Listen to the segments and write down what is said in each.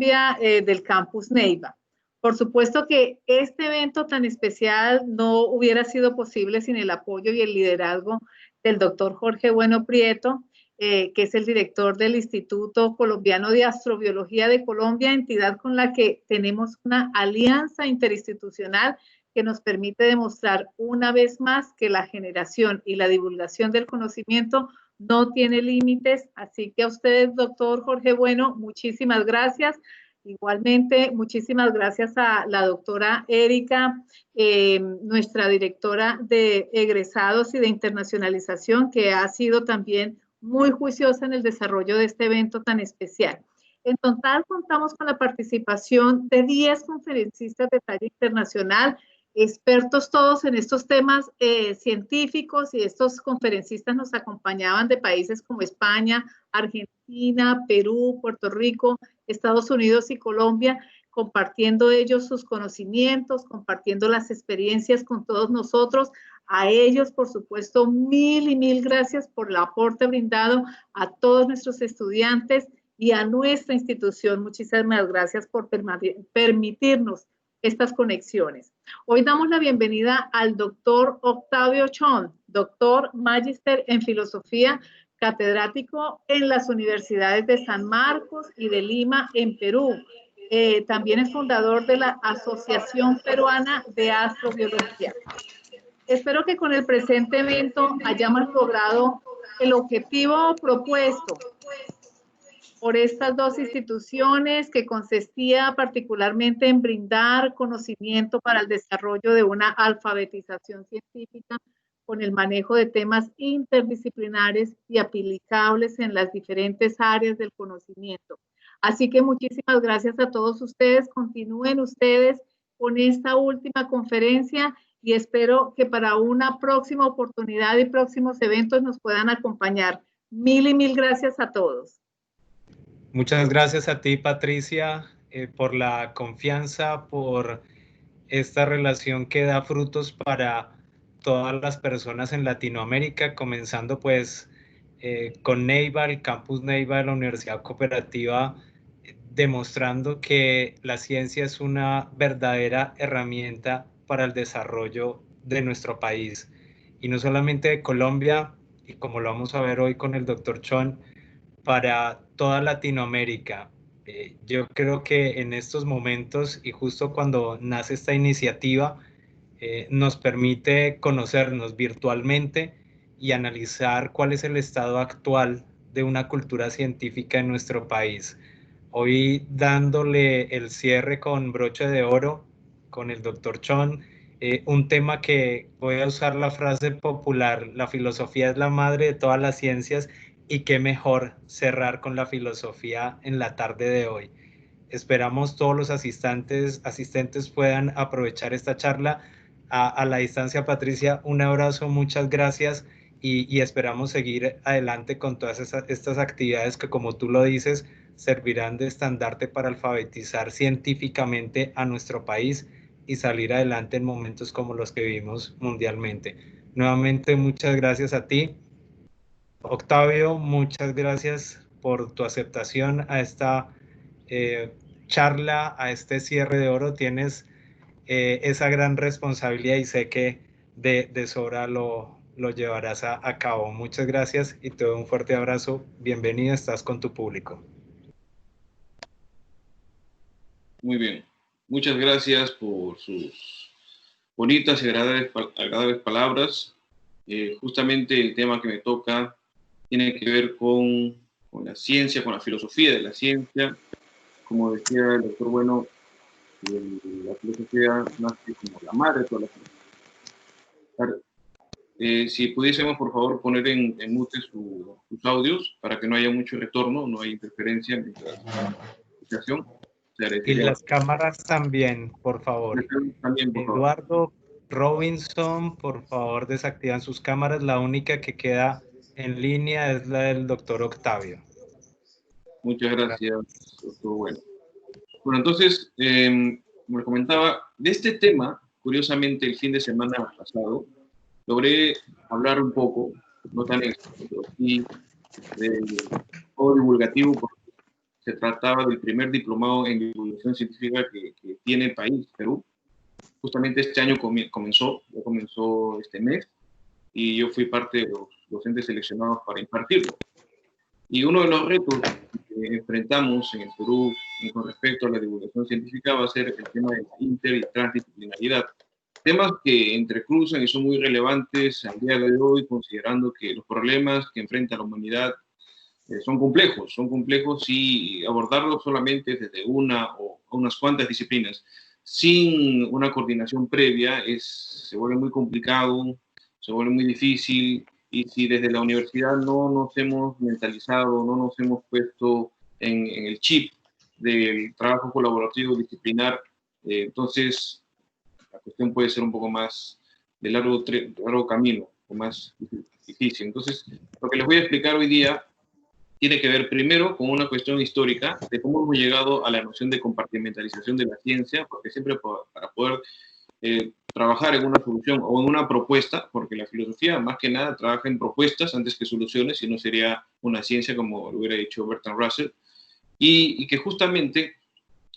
Colombia del Campus Neiva. Por supuesto que este evento tan especial no hubiera sido posible sin el apoyo y el liderazgo del doctor Jorge Bueno Prieto, que es el director del Instituto Colombiano de Astrobiología de Colombia, entidad con la que tenemos una alianza interinstitucional que nos permite demostrar una vez más que la generación y la divulgación del conocimiento no tiene límites. Así que a ustedes, doctor Jorge Bueno, muchísimas gracias. Igualmente, muchísimas gracias a la doctora Erika, nuestra directora de egresados y de internacionalización, que ha sido también muy juiciosa en el desarrollo de este evento tan especial. En total, contamos con la participación de 10 conferencistas de talla internacional, expertos todos en estos temas científicos, y estos conferencistas nos acompañaban de países como España, Argentina, Perú, Puerto Rico, Estados Unidos y Colombia, compartiendo ellos sus conocimientos, compartiendo las experiencias con todos nosotros. A ellos, por supuesto, mil y mil gracias por el aporte brindado a todos nuestros estudiantes y a nuestra institución. Muchísimas gracias por permitirnos estas conexiones. Hoy damos la bienvenida al doctor Octavio Chon, doctor magíster en filosofía, catedrático en las universidades de San Marcos y de Lima, en Perú. También es fundador de la Asociación Peruana de Astrobiología. Espero que con el presente evento hayamos logrado el objetivo propuesto por estas dos instituciones, que consistía particularmente en brindar conocimiento para el desarrollo de una alfabetización científica con el manejo de temas interdisciplinares y aplicables en las diferentes áreas del conocimiento. Así que muchísimas gracias a todos ustedes. Continúen ustedes con esta última conferencia y espero que para una próxima oportunidad y próximos eventos nos puedan acompañar. Mil y mil gracias a todos. Muchas gracias a ti, Patricia, por la confianza, por esta relación que da frutos para todas las personas en Latinoamérica, comenzando pues con Neiva, el Campus Neiva de la Universidad Cooperativa, demostrando que la ciencia es una verdadera herramienta para el desarrollo de nuestro país. Y no solamente de Colombia, y como lo vamos a ver hoy con el doctor Chon, para toda Latinoamérica. Yo creo que en estos momentos y justo cuando nace esta iniciativa, nos permite conocernos virtualmente y analizar cuál es el estado actual de una cultura científica en nuestro país. Hoy dándole el cierre con broche de oro con el doctor Chon, un tema que voy a usar la frase popular: la filosofía es la madre de todas las ciencias, y qué mejor cerrar con la filosofía en la tarde de hoy. Esperamos todos los asistentes puedan aprovechar esta charla. A la distancia, Patricia, un abrazo, muchas gracias, y esperamos seguir adelante con todas estas actividades que, como tú lo dices, servirán de estandarte para alfabetizar científicamente a nuestro país y salir adelante en momentos como los que vivimos mundialmente. Nuevamente, muchas gracias a ti. Octavio, muchas gracias por tu aceptación a esta charla, a este cierre de oro. Tienes esa gran responsabilidad y sé que de sobra lo llevarás a cabo. Muchas gracias y te doy un fuerte abrazo. Bienvenido, estás con tu público. Muy bien. Muchas gracias por sus bonitas y agradables palabras. Justamente el tema que me toca tiene que ver con la ciencia, con la filosofía de la ciencia. Como decía el doctor Bueno, la filosofía nace como la madre de todas las ciencias. Si pudiésemos, por favor, poner en mute sus audios para que no haya mucho retorno, no haya interferencia en la explicación. Y las cámaras también, por favor. También, por favor. Eduardo, Robinson, por favor, desactivan sus cámaras. La única que queda en línea es la del doctor Octavio. Muchas gracias, doctor Bueno. Bueno, entonces, como les comentaba, de este tema, curiosamente, el fin de semana pasado, logré hablar un poco, no tan extenso, pero sí de todo divulgativo, porque Se trataba del primer diplomado en divulgación científica que tiene el país, Perú. Justamente este año comenzó este mes, y yo fui parte de los docentes seleccionados para impartirlo. Y uno de los retos que enfrentamos en el Perú con respecto a la divulgación científica va a ser el tema de la inter- y transdisciplinaridad. Temas que entrecruzan y son muy relevantes al día de hoy, considerando que los problemas que enfrenta la humanidad son complejos y abordarlos solamente desde una o unas cuantas disciplinas, sin una coordinación previa, se vuelve muy complicado, se vuelve muy difícil, y si desde la universidad no nos hemos mentalizado, no nos hemos puesto en el chip del trabajo colaborativo disciplinar, entonces la cuestión puede ser un poco más de largo camino, o más difícil. Entonces, lo que les voy a explicar hoy día tiene que ver primero con una cuestión histórica de cómo hemos llegado a la noción de compartimentalización de la ciencia, porque siempre para poder trabajar en una solución o en una propuesta, porque la filosofía más que nada trabaja en propuestas antes que soluciones, si no sería una ciencia como lo hubiera dicho Bertrand Russell, y que justamente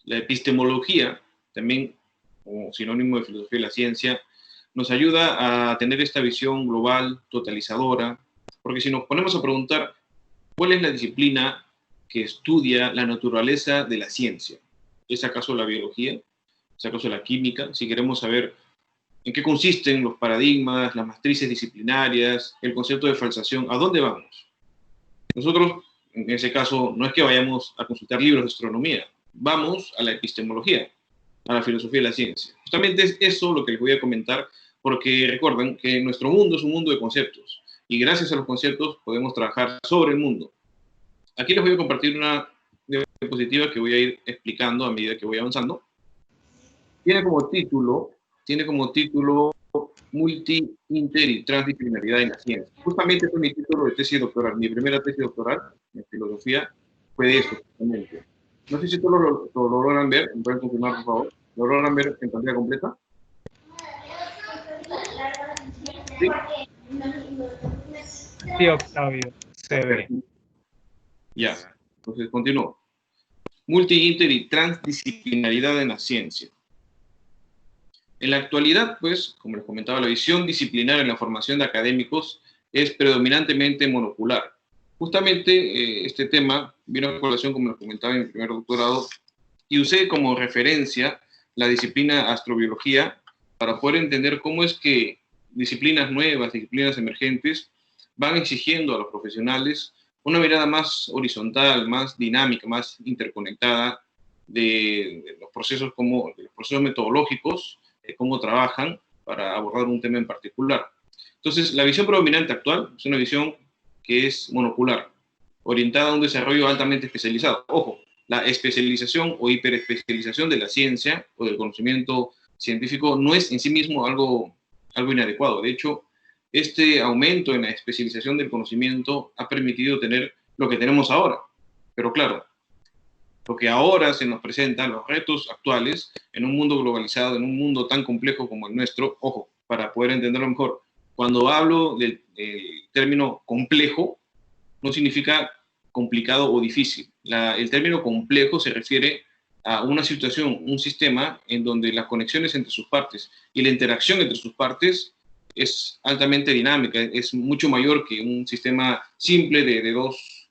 la epistemología, también como sinónimo de filosofía de la ciencia, nos ayuda a tener esta visión global, totalizadora, porque si nos ponemos a preguntar ¿cuál es la disciplina que estudia la naturaleza de la ciencia? ¿Es acaso la biología? ¿Es acaso la química? Si queremos saber en qué consisten los paradigmas, las matrices disciplinarias, el concepto de falsación, ¿a dónde vamos? Nosotros, en ese caso, no es que vayamos a consultar libros de astronomía, vamos a la epistemología, a la filosofía de la ciencia. Justamente es eso lo que les voy a comentar, porque recuerden que nuestro mundo es un mundo de conceptos, y gracias a los conceptos podemos trabajar sobre el mundo. Aquí les voy a compartir una diapositiva que voy a ir explicando a medida que voy avanzando. Tiene como título Multi, Inter y Transdisciplinaridad en la Ciencia. Justamente fue mi título de tesis doctoral. Mi primera tesis doctoral en filosofía fue de eso, justamente. No sé si todos lo logran ver, me pueden confirmar, por favor. ¿Lo logran ver en pantalla completa? ¿Sí? Sí, Octavio, se ve. Ya, entonces continúo. Multi, inter y transdisciplinaridad en la ciencia. En la actualidad, pues, como les comentaba, la visión disciplinar en la formación de académicos es predominantemente monocular. Justamente este tema vino a colación, como les comentaba en mi primer doctorado, y usé como referencia la disciplina astrobiología para poder entender cómo es que disciplinas nuevas, disciplinas emergentes, van exigiendo a los profesionales una mirada más horizontal, más dinámica, más interconectada de los procesos metodológicos, cómo trabajan para abordar un tema en particular. Entonces, la visión predominante actual es una visión que es monocular, orientada a un desarrollo altamente especializado. Ojo, la especialización o hiperespecialización de la ciencia o del conocimiento científico no es en sí mismo algo inadecuado. De hecho, este aumento en la especialización del conocimiento ha permitido tener lo que tenemos ahora. Pero claro, lo que ahora se nos presenta, los retos actuales, en un mundo globalizado, en un mundo tan complejo como el nuestro, ojo, para poder entenderlo mejor, cuando hablo del término complejo, no significa complicado o difícil. El término complejo se refiere a una situación, un sistema en donde las conexiones entre sus partes y la interacción entre sus partes es altamente dinámica, es mucho mayor que un sistema simple de dos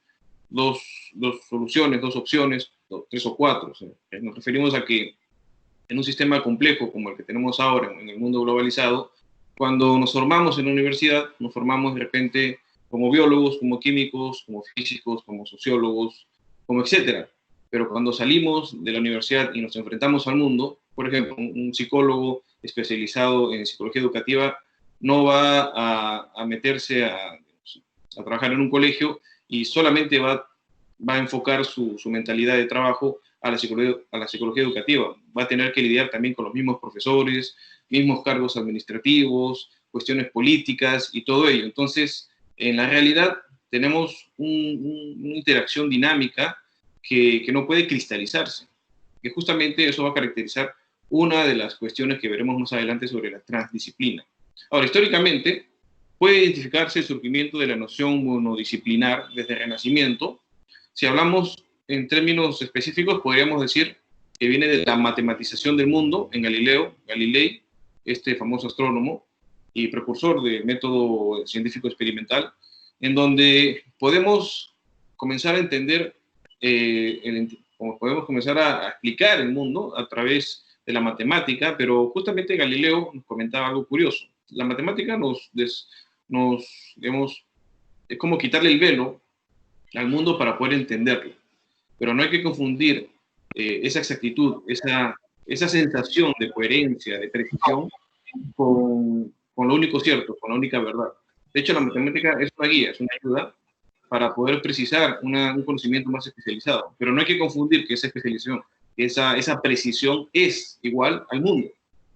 soluciones, dos opciones, tres o cuatro. O sea, nos referimos a que en un sistema complejo como el que tenemos ahora en el mundo globalizado, cuando nos formamos en la universidad, nos formamos de repente como biólogos, como químicos, como físicos, como sociólogos, como etcétera. Pero cuando salimos de la universidad y nos enfrentamos al mundo, por ejemplo, un psicólogo especializado en psicología educativa no va a meterse a trabajar en un colegio y solamente va a enfocar su mentalidad de trabajo a la psicología educativa. Va a tener que lidiar también con los mismos profesores, mismos cargos administrativos, cuestiones políticas y todo ello. Entonces, en la realidad tenemos una interacción dinámica que no puede cristalizarse, que justamente eso va a caracterizar una de las cuestiones que veremos más adelante sobre la transdisciplina. Ahora, históricamente, puede identificarse el surgimiento de la noción monodisciplinar desde el Renacimiento. Si hablamos en términos específicos, podríamos decir que viene de la matematización del mundo en Galilei, este famoso astrónomo y precursor del método científico experimental, en donde podemos comenzar a entender, podemos comenzar a explicar el mundo a través de la matemática, pero justamente Galileo nos comentaba algo curioso. La matemática digamos, es como quitarle el velo al mundo para poder entenderlo, pero no hay que confundir esa exactitud, esa sensación de coherencia, de precisión, con lo único cierto, con la única verdad. De hecho, la matemática es una guía, es una ayuda para poder precisar un conocimiento más especializado, pero no hay que confundir que esa especialización, esa precisión es igual al mundo,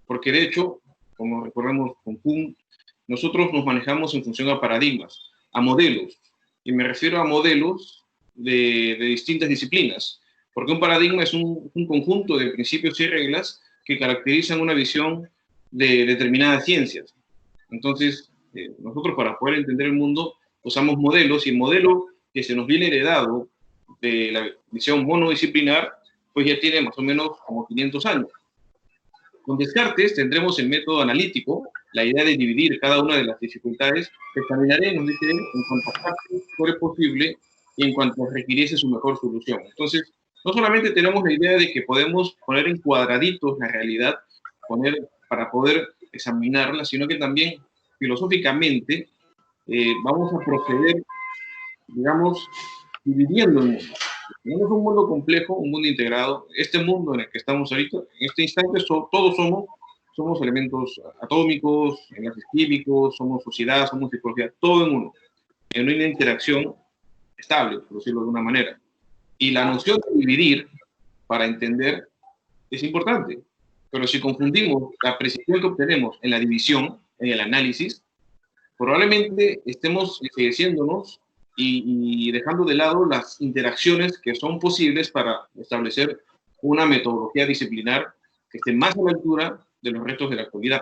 porque de hecho, como recordamos con Kuhn, nosotros nos manejamos en función a paradigmas, a modelos, y me refiero a modelos de distintas disciplinas, porque un paradigma es un conjunto de principios y reglas que caracterizan una visión de determinadas ciencias. Entonces, nosotros para poder entender el mundo usamos modelos, y el modelo que se nos viene heredado de la visión monodisciplinar, pues ya tiene más o menos como 500 años. Con Descartes tendremos el método analítico, la idea de dividir cada una de las dificultades que examinaremos, dice él, en cuanto a partes fuera posible y en cuanto requiriese su mejor solución. Entonces, no solamente tenemos la idea de que podemos poner en cuadraditos la realidad, para poder examinarla, sino que también filosóficamente vamos a proceder, digamos, dividiendo el mundo. Tenemos un mundo complejo, un mundo integrado. Este mundo en el que estamos ahorita, en este instante, todos somos elementos atómicos, enlaces químicos, somos sociedad, somos psicología, todo en uno, en una interacción estable, por decirlo de una manera. Y la noción de dividir, para entender, es importante. Pero si confundimos la precisión que obtenemos en la división, en el análisis, probablemente estemos enriqueciéndonos y dejando de lado las interacciones que son posibles para establecer una metodología disciplinar que esté más a la altura de los retos de la actualidad.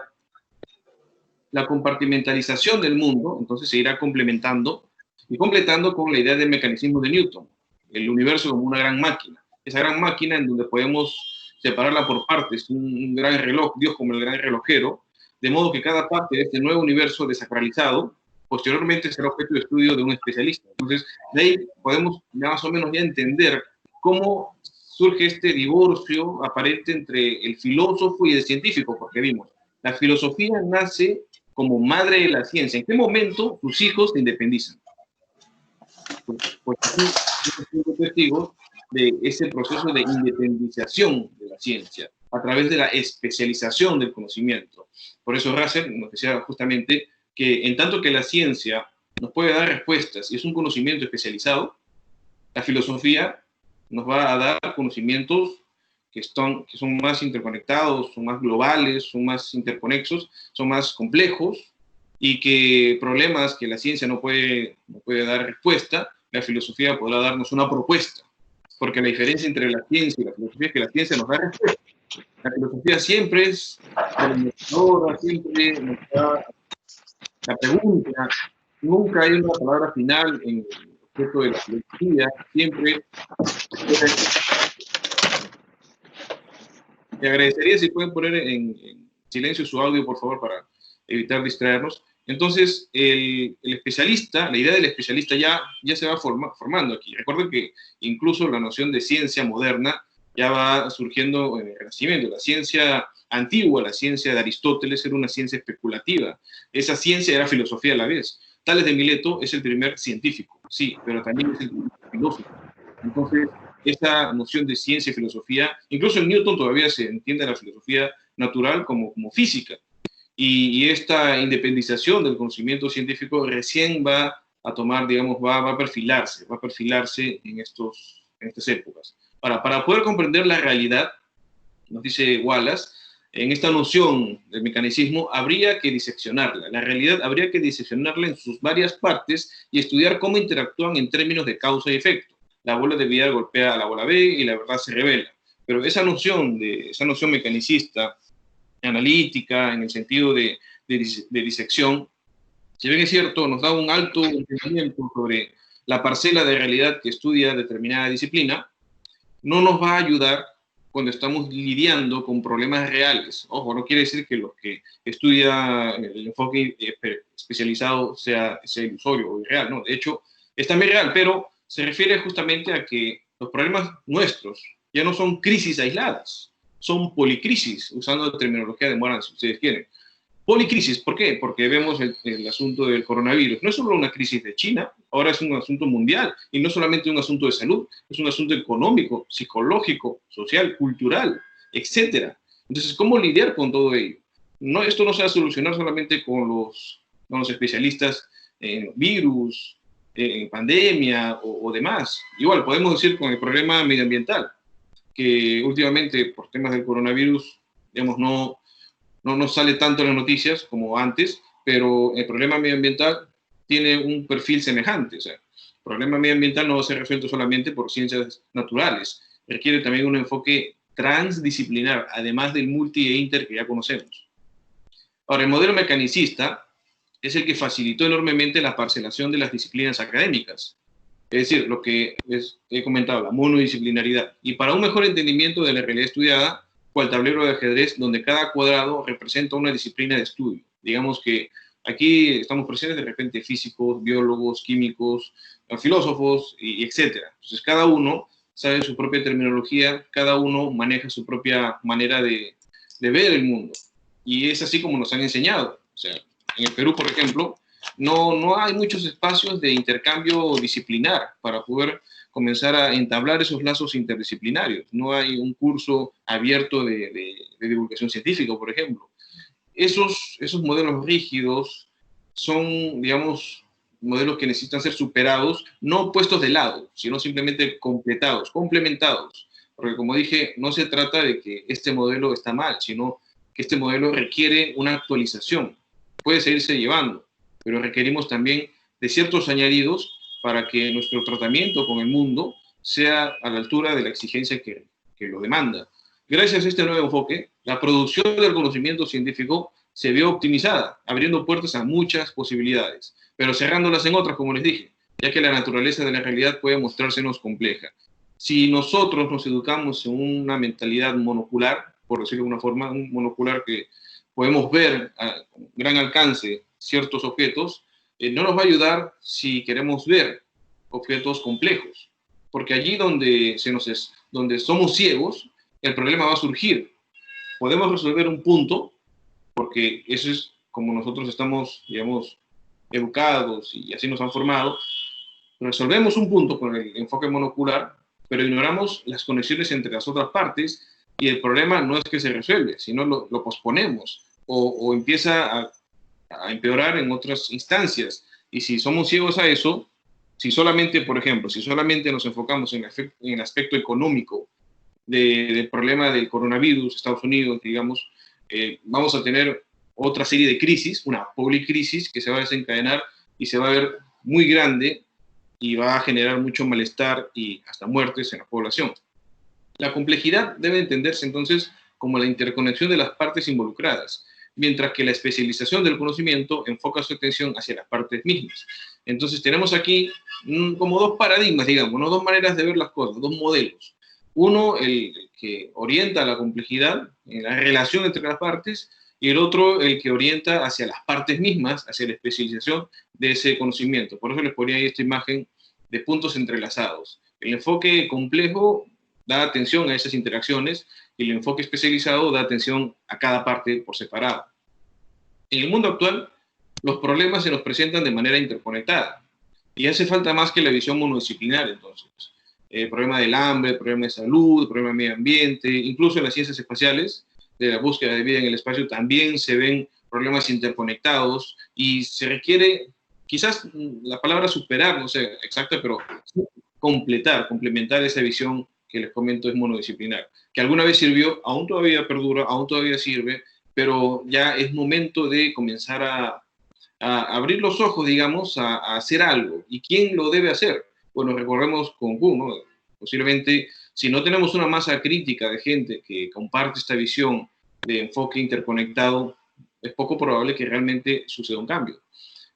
La compartimentalización del mundo, entonces, se irá complementando y completando con la idea del mecanismo de Newton, el universo como una gran máquina. Esa gran máquina en donde podemos separarla por partes, un gran reloj, Dios como el gran relojero, de modo que cada parte de este nuevo universo desacralizado posteriormente será objeto de estudio de un especialista. Entonces, de ahí podemos más o menos ya entender cómo surge este divorcio aparente entre el filósofo y el científico, porque vimos, la filosofía nace como madre de la ciencia. ¿En qué momento sus hijos se independizan? Pues aquí somos testigos de ese proceso de independización de la ciencia a través de la especialización del conocimiento. Por eso Russell nos decía justamente que en tanto que la ciencia nos puede dar respuestas y es un conocimiento especializado, la filosofía nos va a dar conocimientos que son más interconectados, son más globales, son más interconexos, son más complejos, y que problemas que la ciencia no puede dar respuesta, la filosofía podrá darnos una propuesta. Porque la diferencia entre la ciencia y la filosofía es que la ciencia nos da respuesta. La filosofía siempre es prometedora, siempre nos da la pregunta, nunca hay una palabra final en el objeto de la filosofía, siempre. Te agradecería si pueden poner en silencio su audio, por favor, para evitar distraernos. Entonces, el especialista, la idea del especialista ya se va formando aquí. Recuerden que incluso la noción de ciencia moderna ya va surgiendo en el Renacimiento. La ciencia antigua, la ciencia de Aristóteles, era una ciencia especulativa. Esa ciencia era filosofía a la vez. Tales de Mileto es el primer científico, sí, pero también es el primer filósofo. Entonces, esa noción de ciencia y filosofía, incluso en Newton todavía se entiende la filosofía natural como física. Y esta independización del conocimiento científico recién va a tomar, digamos, va a perfilarse en estas épocas. Para poder comprender la realidad, nos dice Wallace, en esta noción del mecanicismo habría que diseccionarla. La realidad habría que diseccionarla en sus varias partes y estudiar cómo interactúan en términos de causa y efecto. La bola de Vidal golpea a la bola B y la verdad se revela. Pero esa noción mecanicista, analítica, en el sentido de disección, si bien es cierto, nos da un alto entendimiento sobre la parcela de realidad que estudia determinada disciplina, no nos va a ayudar cuando estamos lidiando con problemas reales. Ojo, no quiere decir que los que estudian el enfoque especializado sea ilusorio o irreal, no, de hecho es también real, pero se refiere justamente a que los problemas nuestros ya no son crisis aisladas, son policrisis, usando la terminología de Moran, si ustedes quieren. Policrisis, ¿por qué? Porque vemos el asunto del coronavirus. No es solo una crisis de China, ahora es un asunto mundial, y no solamente un asunto de salud, es un asunto económico, psicológico, social, cultural, etc. Entonces, ¿cómo lidiar con todo ello? No, esto no se va a solucionar solamente con los especialistas en virus, en pandemia o demás. Igual, podemos decir con el problema medioambiental, que últimamente, por temas del coronavirus, digamos, no sale tanto en las noticias como antes, pero el problema medioambiental tiene un perfil semejante. O sea, el problema medioambiental no va a ser resuelto solamente por ciencias naturales, requiere también un enfoque transdisciplinar, además del multi e inter que ya conocemos. Ahora, el modelo mecanicista es el que facilitó enormemente la parcelación de las disciplinas académicas, es decir, lo que he comentado, la monodisciplinaridad. Y para un mejor entendimiento de la realidad estudiada, al tablero de ajedrez, donde cada cuadrado representa una disciplina de estudio. Digamos que aquí estamos presentes de repente físicos, biólogos, químicos, filósofos, y etcétera. Entonces, cada uno sabe su propia terminología, cada uno maneja su propia manera de ver el mundo. Y es así como nos han enseñado. O sea, en el Perú, por ejemplo, no hay muchos espacios de intercambio disciplinar para poder comenzar a entablar esos lazos interdisciplinarios. No hay un curso abierto de divulgación científica, por ejemplo. Esos modelos rígidos son, digamos, modelos que necesitan ser superados, no puestos de lado, sino simplemente completados, complementados. Porque, como dije, no se trata de que este modelo está mal, sino que este modelo requiere una actualización. Puede seguirse llevando, pero requerimos también de ciertos añadidos para que nuestro tratamiento con el mundo sea a la altura de la exigencia que lo demanda. Gracias a este nuevo enfoque, la producción del conocimiento científico se vio optimizada, abriendo puertas a muchas posibilidades, pero cerrándolas en otras, como les dije, ya que la naturaleza de la realidad puede mostrársenos compleja. Si nosotros nos educamos en una mentalidad monocular, por decirlo de una forma, un monocular que podemos ver a gran alcance ciertos objetos, no nos va a ayudar si queremos ver objetos complejos, porque allí donde somos ciegos, el problema va a surgir. Podemos resolver un punto, porque eso es como nosotros estamos, digamos, educados y así nos han formado. Resolvemos un punto con el enfoque monocular, pero ignoramos las conexiones entre las otras partes y el problema no es que se resuelve, sino lo posponemos o empieza a empeorar en otras instancias. Y si somos ciegos a eso, si solamente, por ejemplo, si solamente nos enfocamos en el aspecto económico del problema del coronavirus, Estados Unidos, digamos, vamos a tener otra serie de crisis, una policrisis que se va a desencadenar y se va a ver muy grande y va a generar mucho malestar y hasta muertes en la población. La complejidad debe entenderse entonces como la interconexión de las partes involucradas, mientras que la especialización del conocimiento enfoca su atención hacia las partes mismas. Entonces tenemos aquí como dos paradigmas, digamos, ¿no? Dos maneras de ver las cosas, dos modelos. Uno, el que orienta a la complejidad, en la relación entre las partes, y el otro, el que orienta hacia las partes mismas, hacia la especialización de ese conocimiento. Por eso les ponía ahí esta imagen de puntos entrelazados. El enfoque complejo da atención a esas interacciones y el enfoque especializado da atención a cada parte por separado. En el mundo actual, los problemas se nos presentan de manera interconectada y hace falta más que la visión monodisciplinar, entonces. El problema del hambre, el problema de salud, el problema del medio ambiente, incluso en las ciencias espaciales, de la búsqueda de vida en el espacio, también se ven problemas interconectados y se requiere, quizás la palabra superar, no sé exacta, pero complementar esa visión que les comento es monodisciplinar, que alguna vez sirvió, aún todavía perdura, aún todavía sirve, pero ya es momento de comenzar a abrir los ojos, digamos, a hacer algo. ¿Y quién lo debe hacer? Bueno, recordemos con Kuhn, ¿no? Posiblemente, si no tenemos una masa crítica de gente que comparte esta visión de enfoque interconectado, es poco probable que realmente suceda un cambio.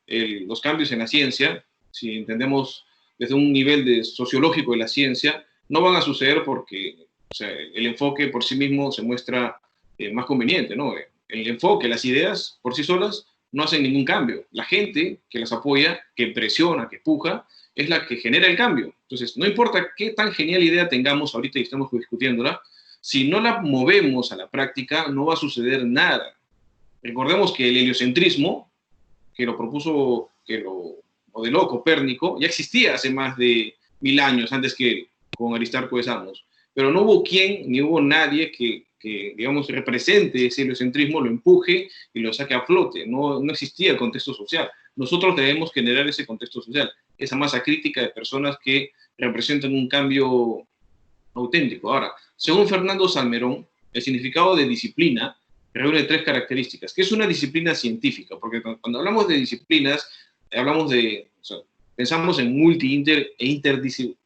Los cambios en la ciencia, si entendemos desde un nivel sociológico de la ciencia, no van a suceder porque, o sea, el enfoque por sí mismo se muestra más conveniente, ¿no? El enfoque, las ideas por sí solas no hacen ningún cambio. La gente que las apoya, que presiona, que empuja, es la que genera el cambio. Entonces, no importa qué tan genial idea tengamos ahorita y estamos discutiéndola, si no la movemos a la práctica, no va a suceder nada. Recordemos que el heliocentrismo, que lo propuso, que lo modeló Copérnico, ya existía hace más de 1000 años, antes que él, con Aristarco de Samos. Pero no hubo quien, ni hubo nadie que digamos, represente ese heliocentrismo, lo empuje y lo saque a flote. No existía el contexto social. Nosotros debemos generar ese contexto social, esa masa crítica de personas que representan un cambio auténtico. Ahora, según Fernando Salmerón, el significado de disciplina reúne 3 características. ¿Qué es una disciplina científica? Porque cuando hablamos de disciplinas, hablamos de, o sea, pensamos en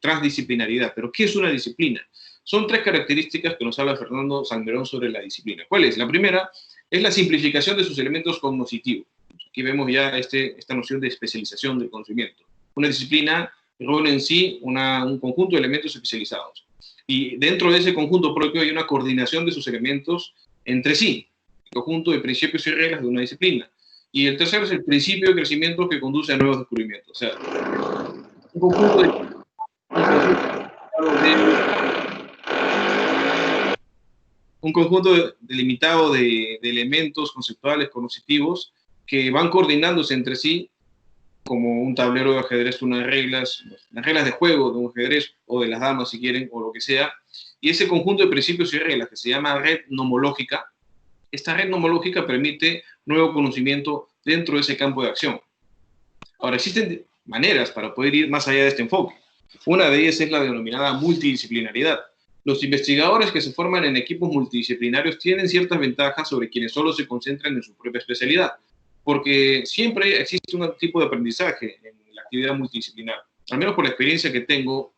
transdisciplinaridad. Pero ¿qué es una disciplina? Son 3 características que nos habla Fernando Salmerón sobre la disciplina. ¿Cuál es? La primera es la simplificación de sus elementos cognitivos. Aquí vemos ya esta noción de especialización del conocimiento. Una disciplina reúne en sí un conjunto de elementos especializados. Y dentro de ese conjunto propio hay una coordinación de sus elementos entre sí, el conjunto de principios y reglas de una disciplina. Y el tercero es el principio de crecimiento que conduce a nuevos descubrimientos. O sea, un conjunto delimitado de elementos conceptuales, cognitivos, que van coordinándose entre sí como un tablero de ajedrez, las reglas de juego de un ajedrez, o de las damas si quieren, o lo que sea, y ese conjunto de principios y reglas que se llama red nomológica, esta red nomológica permite nuevo conocimiento dentro de ese campo de acción. Ahora, existen maneras para poder ir más allá de este enfoque. Una de ellas es la denominada multidisciplinaridad. Los investigadores que se forman en equipos multidisciplinarios tienen ciertas ventajas sobre quienes solo se concentran en su propia especialidad, porque siempre existe un tipo de aprendizaje en la actividad multidisciplinar. Al menos por la experiencia que tengo,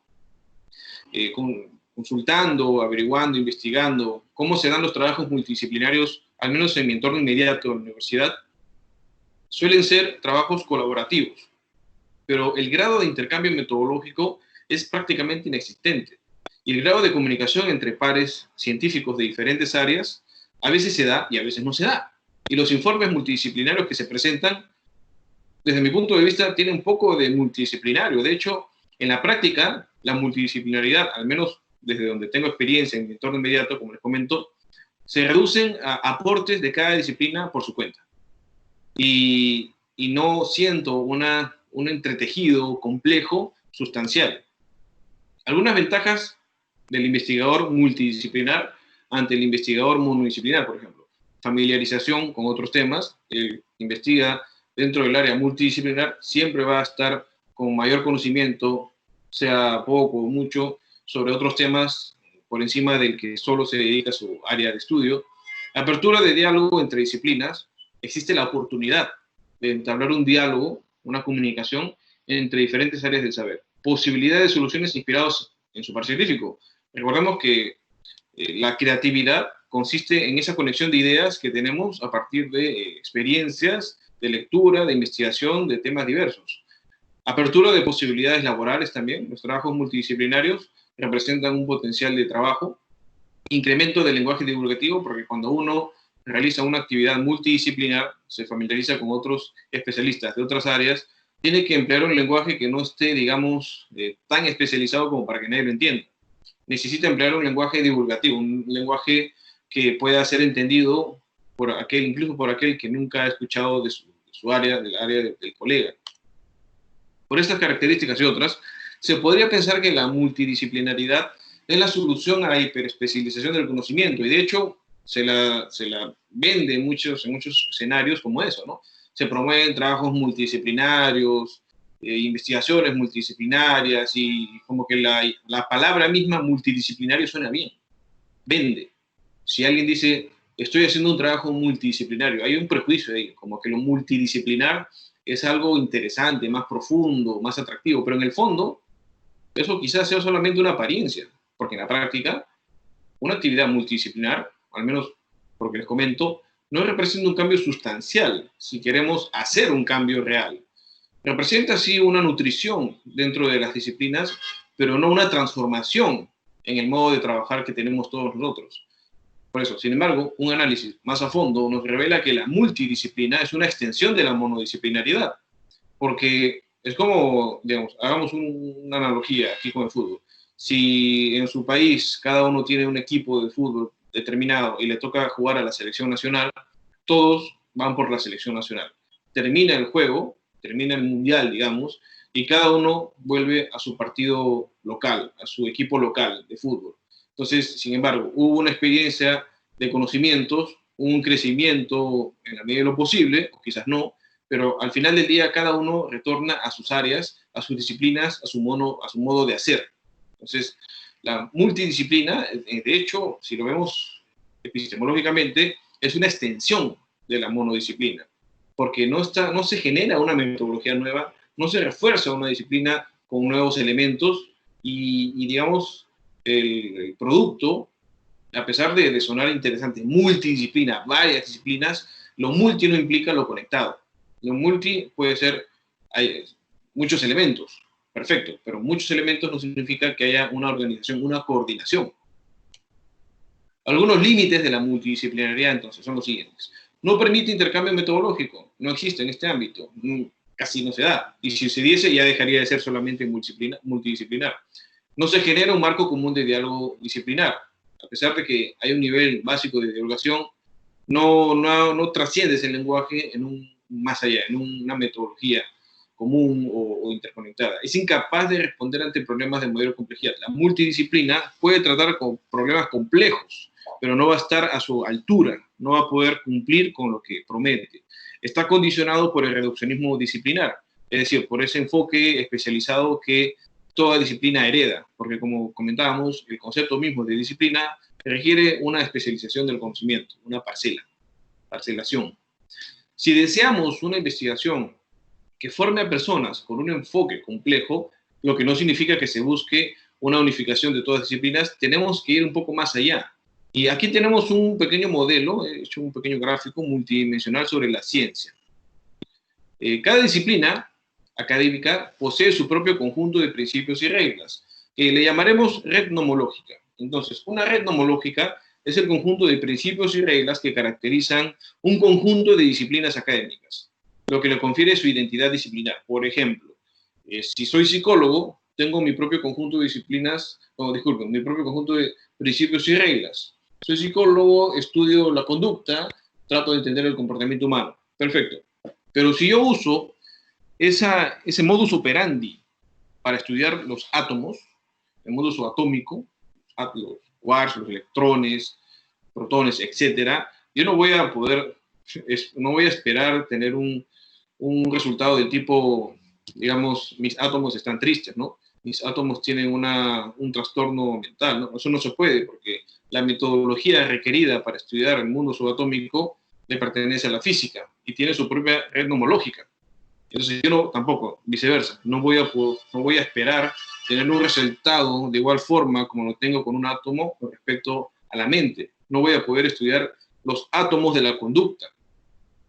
consultando, averiguando, investigando cómo se dan los trabajos multidisciplinarios, al menos en mi entorno inmediato en la universidad, suelen ser trabajos colaborativos, pero el grado de intercambio metodológico es prácticamente inexistente. Y el grado de comunicación entre pares científicos de diferentes áreas a veces se da y a veces no se da. Y los informes multidisciplinarios que se presentan, desde mi punto de vista, tienen un poco de multidisciplinario. De hecho, en la práctica, la multidisciplinaridad, al menos desde donde tengo experiencia en mi entorno inmediato, como les comento, se reducen a aportes de cada disciplina por su cuenta. Y no siento un entretejido complejo sustancial. Algunas ventajas del investigador multidisciplinar ante el investigador monodisciplinar, por ejemplo. Familiarización con otros temas. El investiga dentro del área multidisciplinar siempre va a estar con mayor conocimiento, sea poco o mucho, sobre otros temas por encima del que solo se dedica a su área de estudio. Apertura de diálogo entre disciplinas. Existe la oportunidad de entablar un diálogo, una comunicación entre diferentes áreas del saber. Posibilidad de soluciones inspiradas en su par científico. Recordemos que la creatividad consiste en esa conexión de ideas que tenemos a partir de experiencias, de lectura, de investigación, de temas diversos. Apertura de posibilidades laborales también. Los trabajos multidisciplinarios representan un potencial de trabajo. Incremento del lenguaje divulgativo, porque cuando uno realiza una actividad multidisciplinar, se familiariza con otros especialistas de otras áreas, tiene que emplear un lenguaje que no esté, digamos, tan especializado como para que nadie lo entienda. Necesita emplear un lenguaje divulgativo, un lenguaje que pueda ser entendido por aquel, incluso por aquel que nunca ha escuchado de su área, del área del colega. Por estas características y otras, se podría pensar que la multidisciplinaridad es la solución a la hiperespecialización del conocimiento, y de hecho se la vende en muchos escenarios como eso, ¿no? Se promueven trabajos multidisciplinarios, investigaciones multidisciplinarias, y como que la palabra misma multidisciplinario suena bien, vende. Si alguien dice, estoy haciendo un trabajo multidisciplinario, hay un prejuicio ahí, como que lo multidisciplinar es algo interesante, más profundo, más atractivo, pero en el fondo, eso quizás sea solamente una apariencia, porque en la práctica, una actividad multidisciplinar, al menos porque les comento, no representa un cambio sustancial si queremos hacer un cambio real. Representa sí una nutrición dentro de las disciplinas, pero no una transformación en el modo de trabajar que tenemos todos nosotros. Por eso, sin embargo, un análisis más a fondo nos revela que la multidisciplina es una extensión de la monodisciplinariedad, porque es como, digamos, hagamos una analogía aquí con el fútbol. Si en su país cada uno tiene un equipo de fútbol determinado y le toca jugar a la selección nacional, todos van por la selección nacional. Termina el juego, termina el mundial, digamos, y cada uno vuelve a su partido local, a su equipo local de fútbol. Entonces, sin embargo, hubo una experiencia de conocimientos, un crecimiento en la medida de lo posible, o quizás no, pero al final del día cada uno retorna a sus áreas, a sus disciplinas, a su modo de hacer. Entonces, la multidisciplina, de hecho, si lo vemos epistemológicamente, es una extensión de la monodisciplina, porque no se genera una metodología nueva, no se refuerza una disciplina con nuevos elementos y digamos, el producto, a pesar de sonar interesante, multidisciplina, varias disciplinas, lo multi no implica lo conectado. Lo multi puede ser, hay muchos elementos, perfecto, pero muchos elementos no significa que haya una organización, una coordinación. Algunos límites de la multidisciplinariedad, entonces, son los siguientes. No permite intercambio metodológico, no existe en este ámbito, casi no se da. Y si se diese, ya dejaría de ser solamente multidisciplinar. No se genera un marco común de diálogo disciplinar. A pesar de que hay un nivel básico de divulgación, no trasciende ese lenguaje más allá, en una metodología común o interconectada. Es incapaz de responder ante problemas de mayor complejidad. La multidisciplina puede tratar con problemas complejos, pero no va a estar a su altura, no va a poder cumplir con lo que promete. Está condicionado por el reduccionismo disciplinar, es decir, por ese enfoque especializado que toda disciplina hereda, porque como comentábamos, el concepto mismo de disciplina requiere una especialización del conocimiento, una parcelación. Si deseamos una investigación que forme a personas con un enfoque complejo, lo que no significa que se busque una unificación de todas las disciplinas, tenemos que ir un poco más allá. Y aquí tenemos un pequeño modelo, he hecho un pequeño gráfico multidimensional sobre la ciencia. Cada disciplina académica posee su propio conjunto de principios y reglas, que le llamaremos red nomológica. Entonces, una red nomológica es el conjunto de principios y reglas que caracterizan un conjunto de disciplinas académicas, lo que le confiere su identidad disciplinar. Por ejemplo, si soy psicólogo, tengo mi propio conjunto de disciplinas, mi propio conjunto de principios y reglas. Soy psicólogo, estudio la conducta, trato de entender el comportamiento humano. Perfecto. Pero si yo uso ese modus operandi para estudiar los átomos, el modus atómico, los quarks, los electrones, protones, etcétera, yo no voy a esperar tener un resultado del tipo, digamos, mis átomos están tristes, ¿no? Mis átomos tienen un trastorno mental, ¿no? Eso no se puede, porque la metodología requerida para estudiar el mundo subatómico le pertenece a la física y tiene su propia red nomológica. Entonces yo tampoco, viceversa, no voy a esperar tener un resultado de igual forma como lo tengo con un átomo con respecto a la mente. No voy a poder estudiar los átomos de la conducta,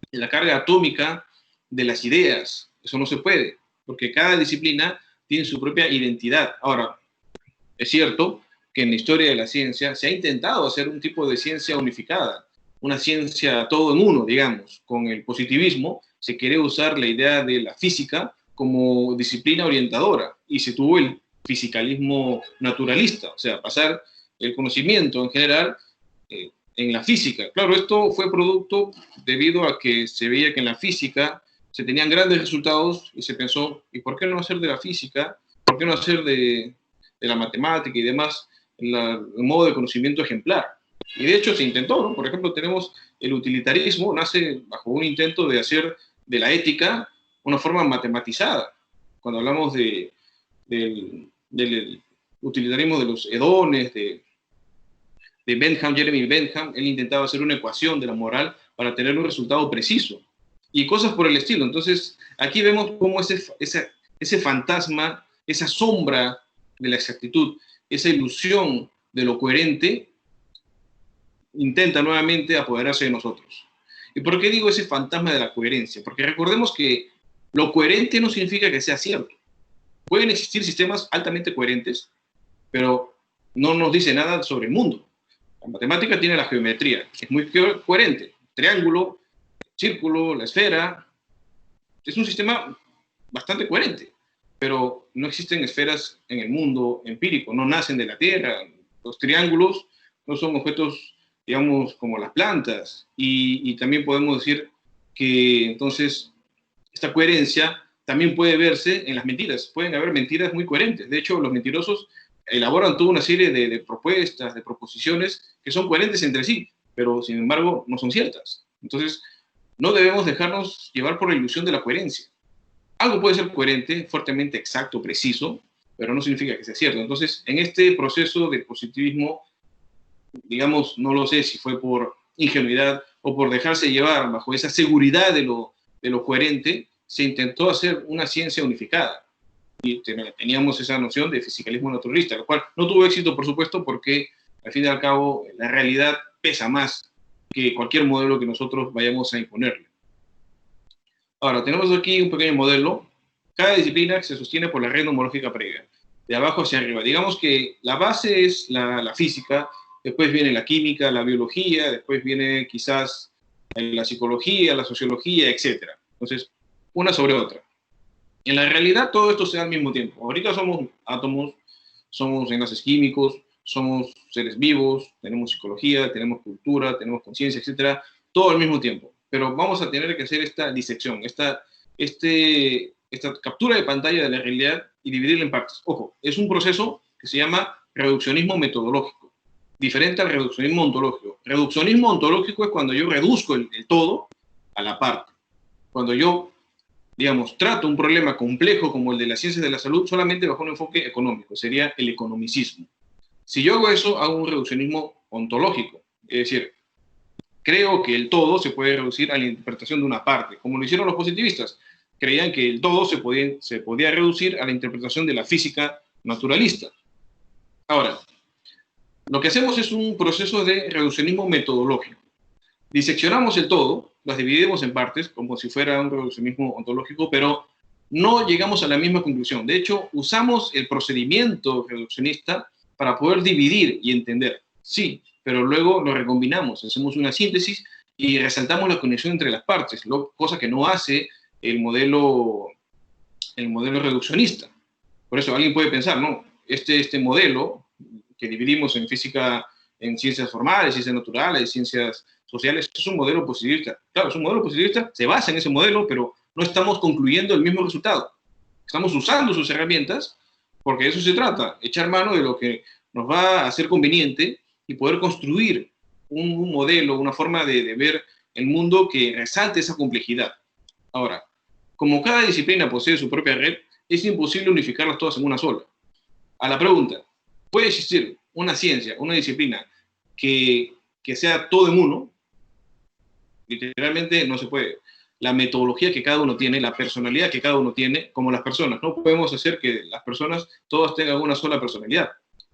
de la carga atómica de las ideas. Eso no se puede, porque cada disciplina tiene su propia identidad. Ahora, es cierto que en la historia de la ciencia se ha intentado hacer un tipo de ciencia unificada, una ciencia todo en uno, digamos. Con el positivismo se quiere usar la idea de la física como disciplina orientadora y se tuvo el fisicalismo naturalista, o sea, pasar el conocimiento en general en la física. Claro, esto fue producto debido a que se veía que en la física se tenían grandes resultados y se pensó, ¿y por qué no hacer de la física? ¿Por qué no hacer de la matemática y demás el modo de conocimiento ejemplar? Y de hecho se intentó, ¿no? Por ejemplo, tenemos el utilitarismo, nace bajo un intento de hacer de la ética una forma matematizada. Cuando hablamos del utilitarismo de los hedones, de Bentham, Jeremy Bentham, él intentaba hacer una ecuación de la moral para tener un resultado preciso y cosas por el estilo. Entonces, aquí vemos cómo ese fantasma, esa sombra de la exactitud, esa ilusión de lo coherente, intenta nuevamente apoderarse de nosotros. ¿Y por qué digo ese fantasma de la coherencia? Porque recordemos que lo coherente no significa que sea cierto. Pueden existir sistemas altamente coherentes, pero no nos dice nada sobre el mundo. La matemática tiene la geometría, es muy coherente. Triángulo, círculo, la esfera, es un sistema bastante coherente, pero no existen esferas en el mundo empírico, no nacen de la Tierra. Los triángulos no son objetos, digamos, como las plantas, y también podemos decir que entonces esta coherencia también puede verse en las mentiras. Pueden haber mentiras muy coherentes. De hecho, los mentirosos elaboran toda una serie de propuestas, de proposiciones que son coherentes entre sí, pero sin embargo no son ciertas. Entonces, no debemos dejarnos llevar por la ilusión de la coherencia. Algo puede ser coherente, fuertemente exacto, preciso, pero no significa que sea cierto. Entonces, en este proceso de positivismo, digamos, no lo sé si fue por ingenuidad o por dejarse llevar bajo esa seguridad de lo coherente, se intentó hacer una ciencia unificada. Y teníamos esa noción de fisicalismo naturalista, lo cual no tuvo éxito, por supuesto, porque al fin y al cabo la realidad pesa más que cualquier modelo que nosotros vayamos a imponerle. Ahora, tenemos aquí un pequeño modelo. Cada disciplina se sostiene por la red nomológica previa, de abajo hacia arriba. Digamos que la base es la física, después viene la química, la biología, después viene quizás la psicología, la sociología, etc. Entonces, una sobre otra. En la realidad todo esto se da al mismo tiempo. Ahorita somos átomos, somos enlaces químicos, somos seres vivos, tenemos psicología, tenemos cultura, tenemos conciencia, etc. Todo al mismo tiempo. Pero vamos a tener que hacer esta disección, esta captura de pantalla de la realidad y dividirla en partes. Ojo, es un proceso que se llama reduccionismo metodológico, diferente al reduccionismo ontológico. Reduccionismo ontológico es cuando yo reduzco el todo a la parte. Cuando yo, digamos, trato un problema complejo como el de las ciencias de la salud solamente bajo un enfoque económico, sería el economicismo. Si yo hago eso, hago un reduccionismo ontológico, es decir, creo que el todo se puede reducir a la interpretación de una parte, como lo hicieron los positivistas. Creían que el todo se podía reducir a la interpretación de la física naturalista. Ahora, lo que hacemos es un proceso de reduccionismo metodológico. Diseccionamos el todo, las dividimos en partes, como si fuera un reduccionismo ontológico, pero no llegamos a la misma conclusión. De hecho, usamos el procedimiento reduccionista para poder dividir y entender. Sí, pero luego lo recombinamos, hacemos una síntesis y resaltamos la conexión entre las partes, cosa que no hace el modelo reduccionista. Por eso alguien puede pensar, no, este modelo que dividimos en física, en ciencias formales, ciencias naturales, ciencias sociales, es un modelo positivista. Claro, es un modelo positivista, se basa en ese modelo, pero no estamos concluyendo el mismo resultado. Estamos usando sus herramientas, porque de eso se trata, echar mano de lo que nos va a hacer conveniente y poder construir un modelo, una forma de ver el mundo que resalte esa complejidad. Ahora, como cada disciplina posee su propia red, es imposible unificarlas todas en una sola. A la pregunta, ¿puede existir una ciencia, una disciplina que sea todo en uno? Literalmente no se puede. La metodología que cada uno tiene, la personalidad que cada uno tiene, como las personas. No podemos hacer que las personas todas tengan una sola personalidad.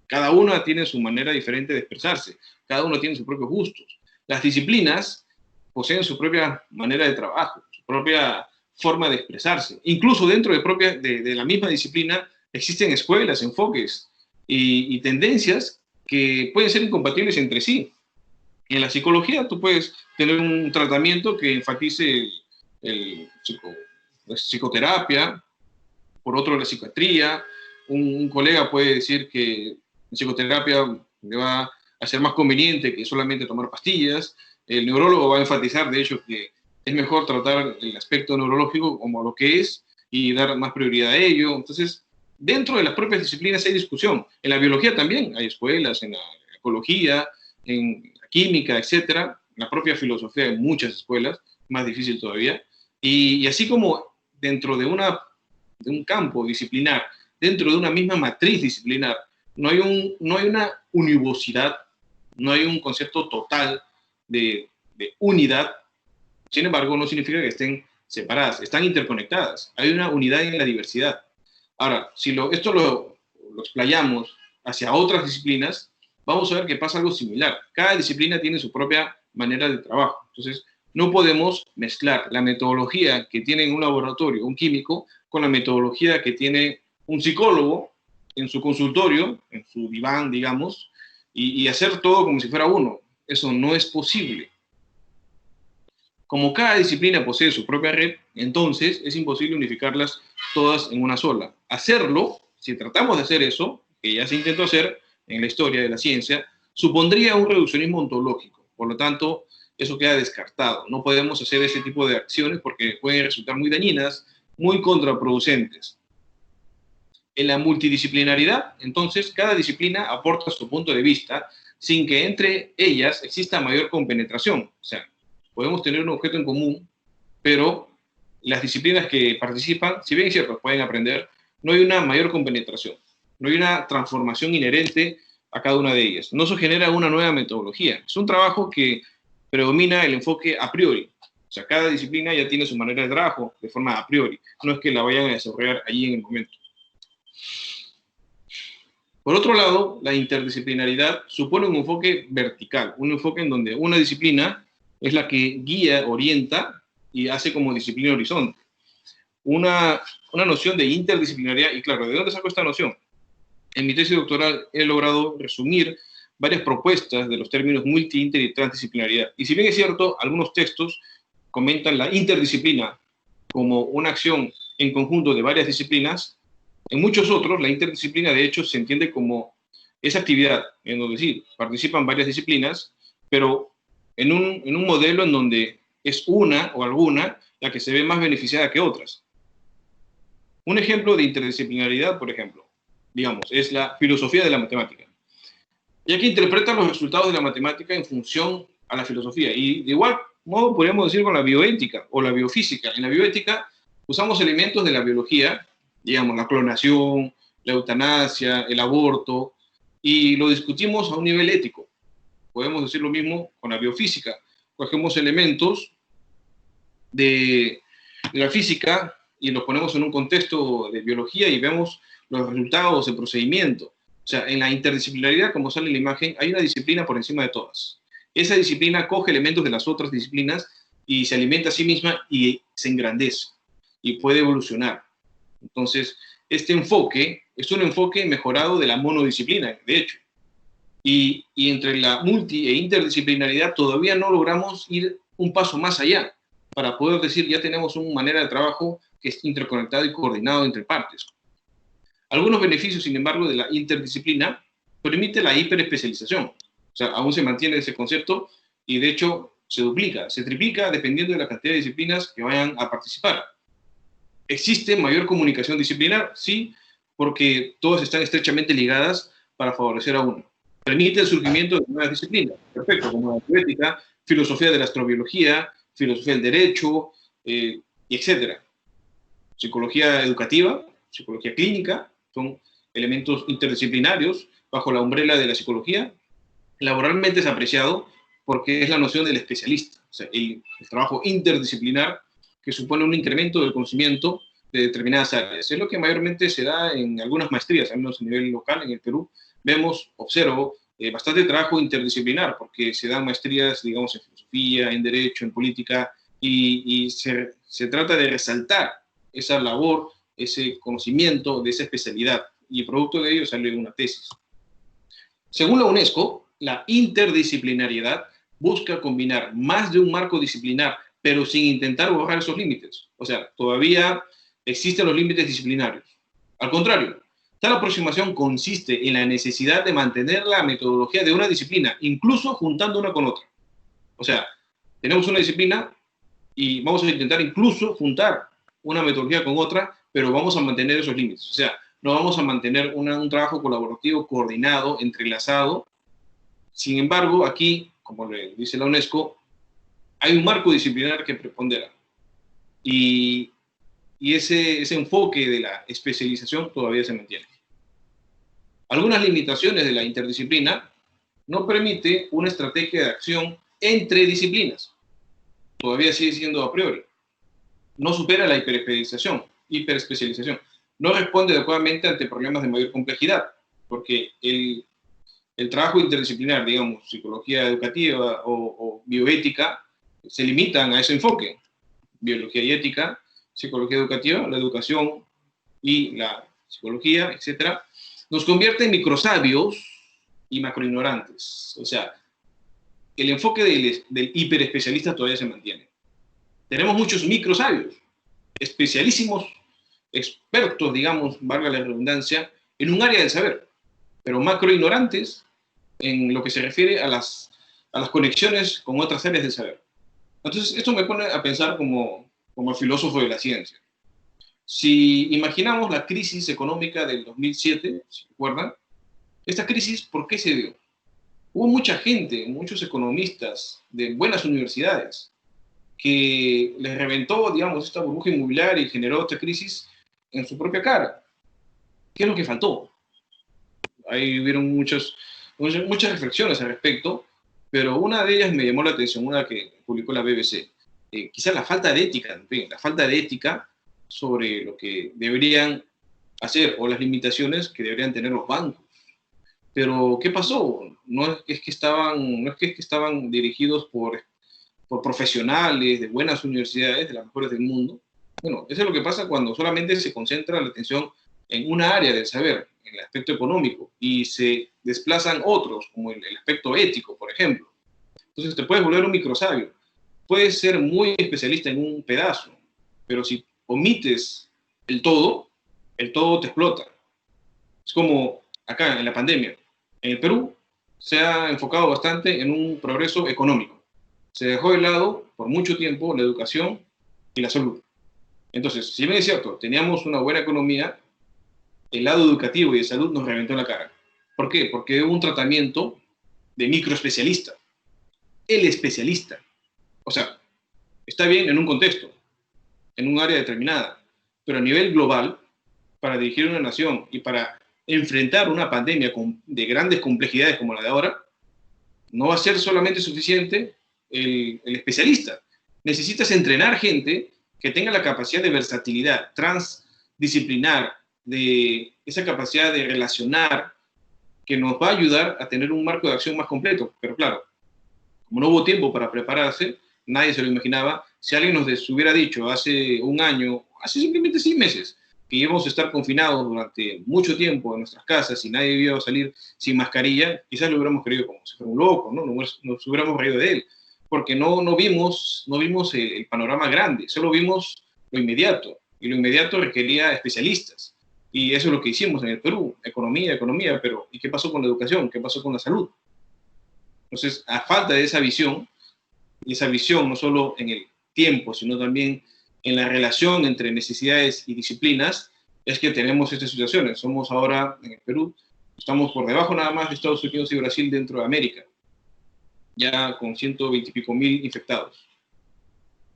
Cada una tiene su manera diferente de expresarse. Cada uno tiene sus propios gustos. Las disciplinas poseen su propia manera de trabajo, su propia forma de expresarse. Incluso dentro de la misma disciplina existen escuelas, enfoques y tendencias que pueden ser incompatibles entre sí. En la psicología tú puedes tener un tratamiento que enfatice la psicoterapia, por otro la psiquiatría. Un colega puede decir que la psicoterapia le va a ser más conveniente que solamente tomar pastillas. El neurólogo va a enfatizar, de hecho, que es mejor tratar el aspecto neurológico como lo que es y dar más prioridad a ello. Entonces, dentro de las propias disciplinas hay discusión. En la biología también hay escuelas, en la ecología, en la química, etcétera. En la propia filosofía hay muchas escuelas, más difícil todavía. Y así como dentro de un campo disciplinar, dentro de una misma matriz disciplinar, no hay una univocidad, no hay un concepto total de unidad. Sin embargo, no significa que estén separadas, están interconectadas. Hay una unidad en la diversidad. Ahora, si esto lo explayamos hacia otras disciplinas, vamos a ver que pasa algo similar. Cada disciplina tiene su propia manera de trabajo. Entonces, no podemos mezclar la metodología que tiene en un laboratorio un químico con la metodología que tiene un psicólogo en su consultorio, en su diván, digamos, y hacer todo como si fuera uno. Eso no es posible. Como cada disciplina posee su propia red, entonces es imposible unificarlas todas en una sola. Hacerlo, si tratamos de hacer eso, que ya se intentó hacer en la historia de la ciencia, supondría un reduccionismo ontológico. Por lo tanto, eso queda descartado. No podemos hacer ese tipo de acciones porque pueden resultar muy dañinas, muy contraproducentes. En la multidisciplinaridad, entonces, cada disciplina aporta su punto de vista sin que entre ellas exista mayor compenetración. O sea, podemos tener un objeto en común, pero las disciplinas que participan, si bien es cierto, pueden aprender, no hay una mayor compenetración, no hay una transformación inherente a cada una de ellas. No se genera una nueva metodología. Es un trabajo que predomina el enfoque a priori. O sea, cada disciplina ya tiene su manera de trabajo de forma a priori. No es que la vayan a desarrollar allí en el momento. Por otro lado, la interdisciplinaridad supone un enfoque vertical, un enfoque en donde una disciplina es la que guía, orienta y hace como disciplina horizonte. Una noción de interdisciplinaridad, y claro, ¿de dónde saco esta noción? En mi tesis doctoral he logrado resumir varias propuestas de los términos multi, inter y transdisciplinaridad. Y si bien es cierto, algunos textos comentan la interdisciplina como una acción en conjunto de varias disciplinas, en muchos otros la interdisciplina de hecho se entiende como esa actividad en donde sí participan varias disciplinas, pero en un modelo en donde es una o alguna la que se ve más beneficiada que otras. Un ejemplo de interdisciplinaridad, por ejemplo, digamos, es la filosofía de la matemática, ya que interpreta los resultados de la matemática en función a la filosofía. Y de igual modo podríamos decir con la bioética o la biofísica. En la bioética usamos elementos de la biología, digamos, la clonación, la eutanasia, el aborto, y lo discutimos a un nivel ético. Podemos decir lo mismo con la biofísica. Cogemos elementos de la física y los ponemos en un contexto de biología y vemos los resultados, el procedimiento. O sea, en la interdisciplinaridad, como sale en la imagen, hay una disciplina por encima de todas. Esa disciplina coge elementos de las otras disciplinas y se alimenta a sí misma y se engrandece y puede evolucionar. Entonces, este enfoque es un enfoque mejorado de la monodisciplina, de hecho. Y entre la multi e interdisciplinaridad todavía no logramos ir un paso más allá para poder decir ya tenemos una manera de trabajo que es interconectado y coordinado entre partes. Algunos beneficios, sin embargo, de la interdisciplina permite la hiperespecialización. O sea, aún se mantiene ese concepto y de hecho se duplica, se triplica dependiendo de la cantidad de disciplinas que vayan a participar. ¿Existe mayor comunicación disciplinar? Sí, porque todas están estrechamente ligadas para favorecer a uno. Permite el surgimiento de nuevas disciplinas, perfecto, como la bioética, filosofía de la astrobiología, filosofía del derecho, etc. Psicología educativa, psicología clínica, son elementos interdisciplinarios bajo la umbrela de la psicología. Laboralmente es apreciado porque es la noción del especialista, o sea, el trabajo interdisciplinar que supone un incremento del conocimiento de determinadas áreas. Es lo que mayormente se da en algunas maestrías, al menos a nivel local en el Perú. Observo bastante trabajo interdisciplinar, porque se dan maestrías, digamos, en filosofía, en derecho, en política, y se trata de resaltar esa labor, ese conocimiento de esa especialidad, y producto de ello sale una tesis. Según la UNESCO, la interdisciplinariedad busca combinar más de un marco disciplinar, pero sin intentar borrar esos límites. O sea, todavía existen los límites disciplinarios. Al contrario, tal aproximación consiste en la necesidad de mantener la metodología de una disciplina, incluso juntando una con otra. O sea, tenemos una disciplina y vamos a intentar incluso juntar una metodología con otra, pero vamos a mantener esos límites. O sea, no vamos a mantener un trabajo colaborativo, coordinado, entrelazado. Sin embargo, aquí, como le dice la UNESCO, hay un marco disciplinar que prepondera. Y ese enfoque de la especialización todavía se mantiene. Algunas limitaciones de la interdisciplina no permite una estrategia de acción entre disciplinas. Todavía sigue siendo a priori. No supera la hiperespecialización. No responde adecuadamente ante problemas de mayor complejidad, porque el trabajo interdisciplinar, digamos, psicología educativa o bioética, se limitan a ese enfoque. Biología y ética, psicología educativa, la educación y la psicología, etc. nos convierte en microsabios y macroignorantes. O sea, el enfoque del hiperespecialista todavía se mantiene. Tenemos muchos microsabios, especialísimos, expertos, digamos, valga la redundancia, en un área del saber, pero macroignorantes en lo que se refiere a las conexiones con otras áreas del saber. Entonces, esto me pone a pensar como filósofo de la ciencia. Si imaginamos la crisis económica del 2007, ¿se recuerdan? Esta crisis, ¿por qué se dio? Hubo mucha gente, muchos economistas de buenas universidades, que les reventó, digamos, esta burbuja inmobiliaria y generó esta crisis en su propia cara. ¿Qué es lo que faltó? Ahí hubieron muchas reflexiones al respecto, pero una de ellas me llamó la atención, una que publicó la BBC. Quizás la falta de ética sobre lo que deberían hacer o las limitaciones que deberían tener los bancos. Pero, ¿qué pasó? No es que estaban dirigidos por profesionales de buenas universidades, de las mejores del mundo. Bueno, eso es lo que pasa cuando solamente se concentra la atención en una área del saber, en el aspecto económico, y se desplazan otros, como el aspecto ético, por ejemplo. Entonces te puedes volver un microsabio. Puedes ser muy especialista en un pedazo, pero si omites el todo te explota. Es como acá en la pandemia. En el Perú se ha enfocado bastante en un progreso económico. Se dejó de lado por mucho tiempo la educación y la salud. Entonces, si bien es cierto, teníamos una buena economía, el lado educativo y de salud nos reventó en la cara. ¿Por qué? Porque hubo un tratamiento de microespecialista. El especialista. O sea, está bien en un contexto, en un área determinada, pero a nivel global, para dirigir una nación y para enfrentar una pandemia de grandes complejidades como la de ahora, no va a ser solamente suficiente el especialista. Necesitas entrenar gente que tenga la capacidad de versatilidad, transdisciplinar, de esa capacidad de relacionar, que nos va a ayudar a tener un marco de acción más completo. Pero claro, como no hubo tiempo para prepararse, nadie se lo imaginaba. Si alguien nos hubiera dicho hace un año, hace simplemente 6 meses, que íbamos a estar confinados durante mucho tiempo en nuestras casas y nadie iba a salir sin mascarilla, quizás lo hubiéramos creído como si fuera un loco, ¿no? Nos hubiéramos reído de él, porque no vimos el panorama grande, solo vimos lo inmediato, y lo inmediato requería especialistas. Y eso es lo que hicimos en el Perú, economía, pero ¿y qué pasó con la educación? ¿Qué pasó con la salud? Entonces, a falta de esa visión, y esa visión no solo en el tiempo, sino también en la relación entre necesidades y disciplinas, es que tenemos estas situaciones. Somos ahora, en el Perú, estamos por debajo nada más de Estados Unidos y Brasil dentro de América, ya con 120 y pico mil infectados.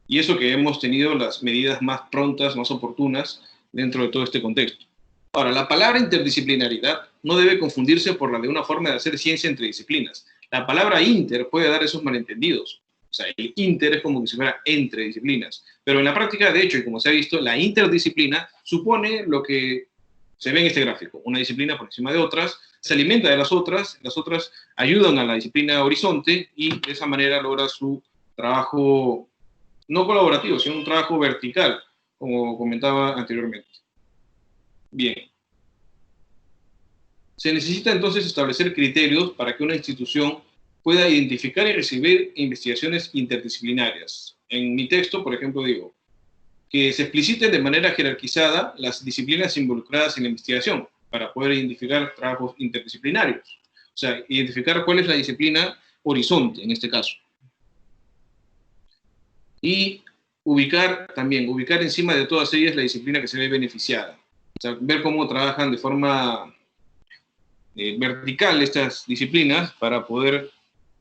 Y eso que hemos tenido las medidas más prontas, más oportunas dentro de todo este contexto. Ahora, la palabra interdisciplinaridad no debe confundirse por la de una forma de hacer ciencia entre disciplinas. La palabra inter puede dar esos malentendidos. O sea, el inter es como que si fuera entre disciplinas. Pero en la práctica, de hecho, y como se ha visto, la interdisciplina supone lo que se ve en este gráfico. Una disciplina por encima de otras, se alimenta de las otras ayudan a la disciplina horizonte y de esa manera logra su trabajo no colaborativo, sino un trabajo vertical, como comentaba anteriormente. Bien. Se necesita entonces establecer criterios para que una institución pueda identificar y recibir investigaciones interdisciplinarias. En mi texto, por ejemplo, digo que se expliciten de manera jerarquizada las disciplinas involucradas en la investigación para poder identificar trabajos interdisciplinarios. O sea, identificar cuál es la disciplina horizonte en este caso. Y ubicar encima de todas ellas la disciplina que se ve beneficiada. O sea, ver cómo trabajan de forma vertical estas disciplinas para poder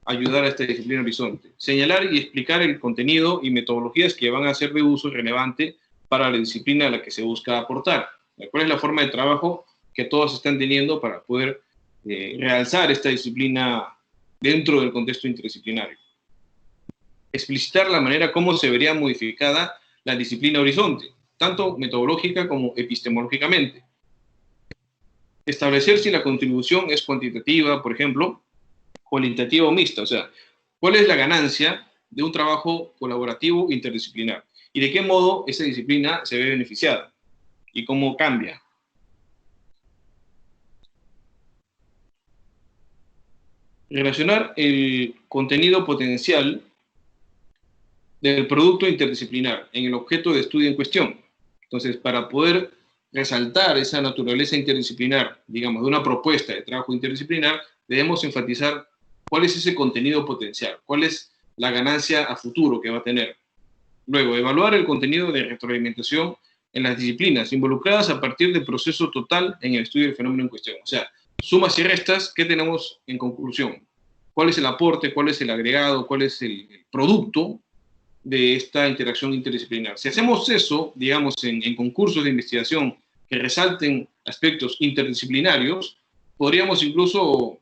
ayudar a esta disciplina horizonte. Señalar y explicar el contenido y metodologías que van a ser de uso relevante para la disciplina a la que se busca aportar. ¿Cuál es la forma de trabajo que todos están teniendo para poder realzar esta disciplina dentro del contexto interdisciplinario? Explicitar la manera como se vería modificada la disciplina horizonte, tanto metodológica como epistemológicamente. Establecer si la contribución es cuantitativa, por ejemplo, cualitativa o mixta, o sea, cuál es la ganancia de un trabajo colaborativo interdisciplinar y de qué modo esa disciplina se ve beneficiada y cómo cambia. Relacionar el contenido potencial del producto interdisciplinar en el objeto de estudio en cuestión. Entonces, para poder resaltar esa naturaleza interdisciplinar, digamos, de una propuesta de trabajo interdisciplinar, debemos enfatizar cuál es ese contenido potencial, cuál es la ganancia a futuro que va a tener. Luego, evaluar el contenido de retroalimentación en las disciplinas involucradas a partir del proceso total en el estudio del fenómeno en cuestión. O sea, sumas y restas, ¿qué tenemos en conclusión? ¿Cuál es el aporte? ¿Cuál es el agregado? ¿Cuál es el producto de esta interacción interdisciplinar? Si hacemos eso, digamos, en concursos de investigación que resalten aspectos interdisciplinarios, podríamos incluso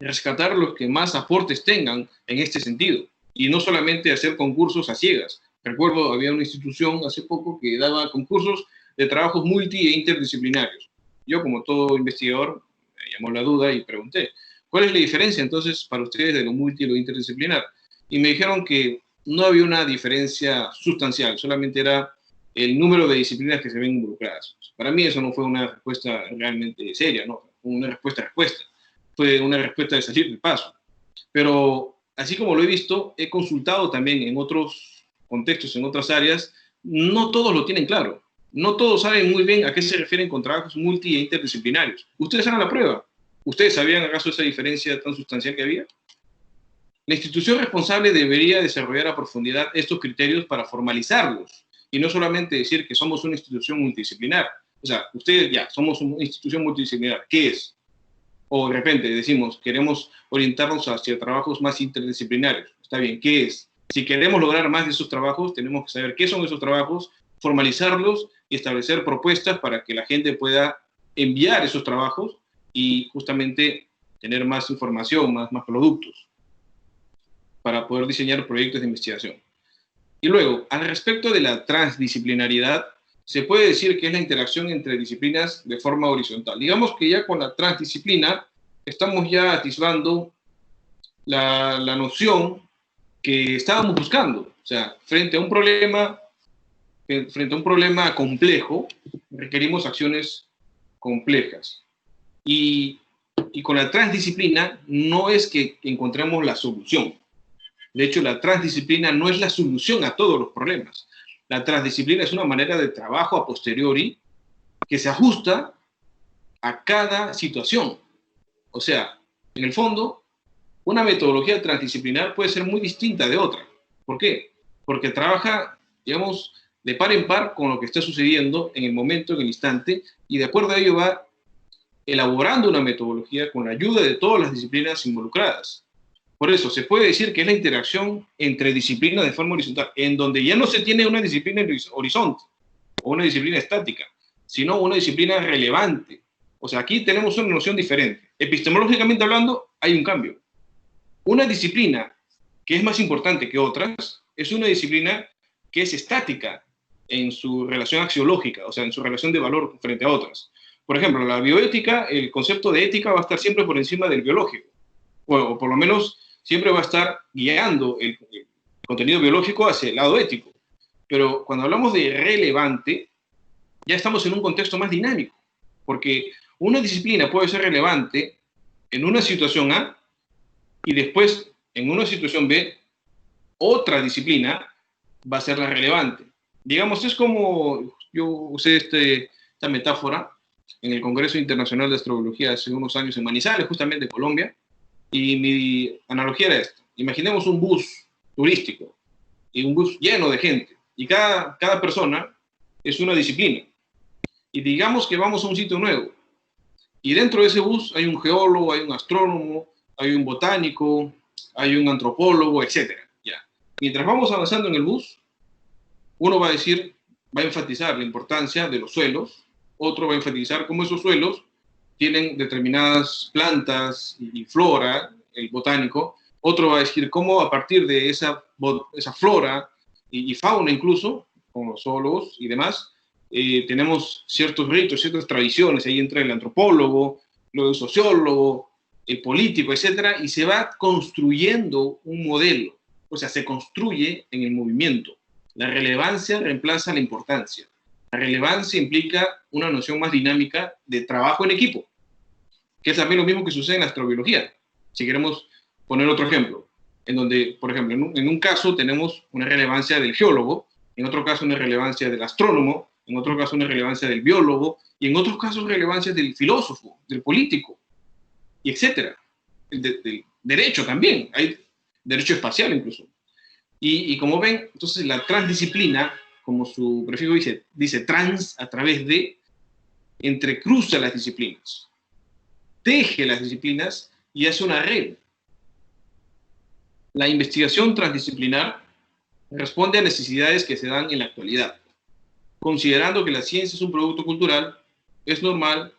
rescatar los que más aportes tengan en este sentido, y no solamente hacer concursos a ciegas. Recuerdo, había una institución hace poco que daba concursos de trabajos multi e interdisciplinarios. Yo, como todo investigador, me llamó la duda y pregunté, ¿cuál es la diferencia entonces para ustedes de lo multi y lo interdisciplinar? Y me dijeron que no había una diferencia sustancial, solamente era el número de disciplinas que se ven involucradas. Para mí eso no fue una respuesta realmente seria, ¿no? Una respuesta, fue una respuesta de salir del paso. Pero así como lo he visto, he consultado también en otros contextos, en otras áreas, no todos lo tienen claro. No todos saben muy bien a qué se refieren con trabajos multi e interdisciplinarios. Ustedes hagan la prueba. ¿Ustedes sabían acaso esa diferencia tan sustancial que había? La institución responsable debería desarrollar a profundidad estos criterios para formalizarlos y no solamente decir que somos una institución multidisciplinar. O sea, ustedes ya, somos una institución multidisciplinar. ¿Qué es? O de repente decimos, queremos orientarnos hacia trabajos más interdisciplinarios. Está bien, ¿qué es? Si queremos lograr más de esos trabajos, tenemos que saber qué son esos trabajos, formalizarlos y establecer propuestas para que la gente pueda enviar esos trabajos y justamente tener más información, más productos, para poder diseñar proyectos de investigación. Y luego, al respecto de la transdisciplinaridad, se puede decir que es la interacción entre disciplinas de forma horizontal. Digamos que ya con la transdisciplina estamos ya atisbando la noción que estábamos buscando. O sea, frente a un problema complejo, requerimos acciones complejas. Y con la transdisciplina no es que encontremos la solución. De hecho, la transdisciplina no es la solución a todos los problemas. La transdisciplina es una manera de trabajo a posteriori que se ajusta a cada situación. O sea, en el fondo, una metodología transdisciplinar puede ser muy distinta de otra. ¿Por qué? Porque trabaja, digamos, de par en par con lo que está sucediendo en el momento, en el instante, y de acuerdo a ello va elaborando una metodología con la ayuda de todas las disciplinas involucradas. Por eso, se puede decir que es la interacción entre disciplinas de forma horizontal, en donde ya no se tiene una disciplina en horizonte o una disciplina estática, sino una disciplina relevante. O sea, aquí tenemos una noción diferente. Epistemológicamente hablando, hay un cambio. Una disciplina que es más importante que otras es una disciplina que es estática en su relación axiológica, o sea, en su relación de valor frente a otras. Por ejemplo, la bioética, el concepto de ética va a estar siempre por encima del biológico, o por lo menos siempre va a estar guiando el contenido biológico hacia el lado ético. Pero cuando hablamos de relevante, ya estamos en un contexto más dinámico, porque una disciplina puede ser relevante en una situación A y después en una situación B, otra disciplina va a ser la relevante. Digamos, es como yo usé esta metáfora en el Congreso Internacional de Astrobiología hace unos años en Manizales, justamente en Colombia, y mi analogía era esta. Imaginemos un bus turístico y un bus lleno de gente, y cada persona es una disciplina. Y digamos que vamos a un sitio nuevo, y dentro de ese bus hay un geólogo, hay un astrónomo, hay un botánico, hay un antropólogo, etc. Ya. Mientras vamos avanzando en el bus, uno va a enfatizar la importancia de los suelos, otro va a enfatizar cómo esos suelos tienen determinadas plantas y flora, el botánico, otro va a decir cómo a partir de esa flora y fauna incluso, con los zoólogos y demás, tenemos ciertos ritos, ciertas tradiciones, ahí entra el antropólogo, luego el sociólogo, el político, etcétera, y se va construyendo un modelo, o sea, se construye en el movimiento. La relevancia reemplaza la importancia. La relevancia implica una noción más dinámica de trabajo en equipo, que es también lo mismo que sucede en la astrobiología. Si queremos poner otro ejemplo, en donde, por ejemplo, en un caso tenemos una relevancia del geólogo, en otro caso una relevancia del astrónomo, en otro caso una relevancia del biólogo, y en otros casos relevancia del filósofo, del político, y etcétera. Del derecho también, hay derecho espacial incluso. Y como ven, entonces la transdisciplina, como su prefijo dice trans a través de, entrecruza las disciplinas, teje las disciplinas y hace una red. La investigación transdisciplinar responde a necesidades que se dan en la actualidad. Considerando que la ciencia es un producto cultural, es normal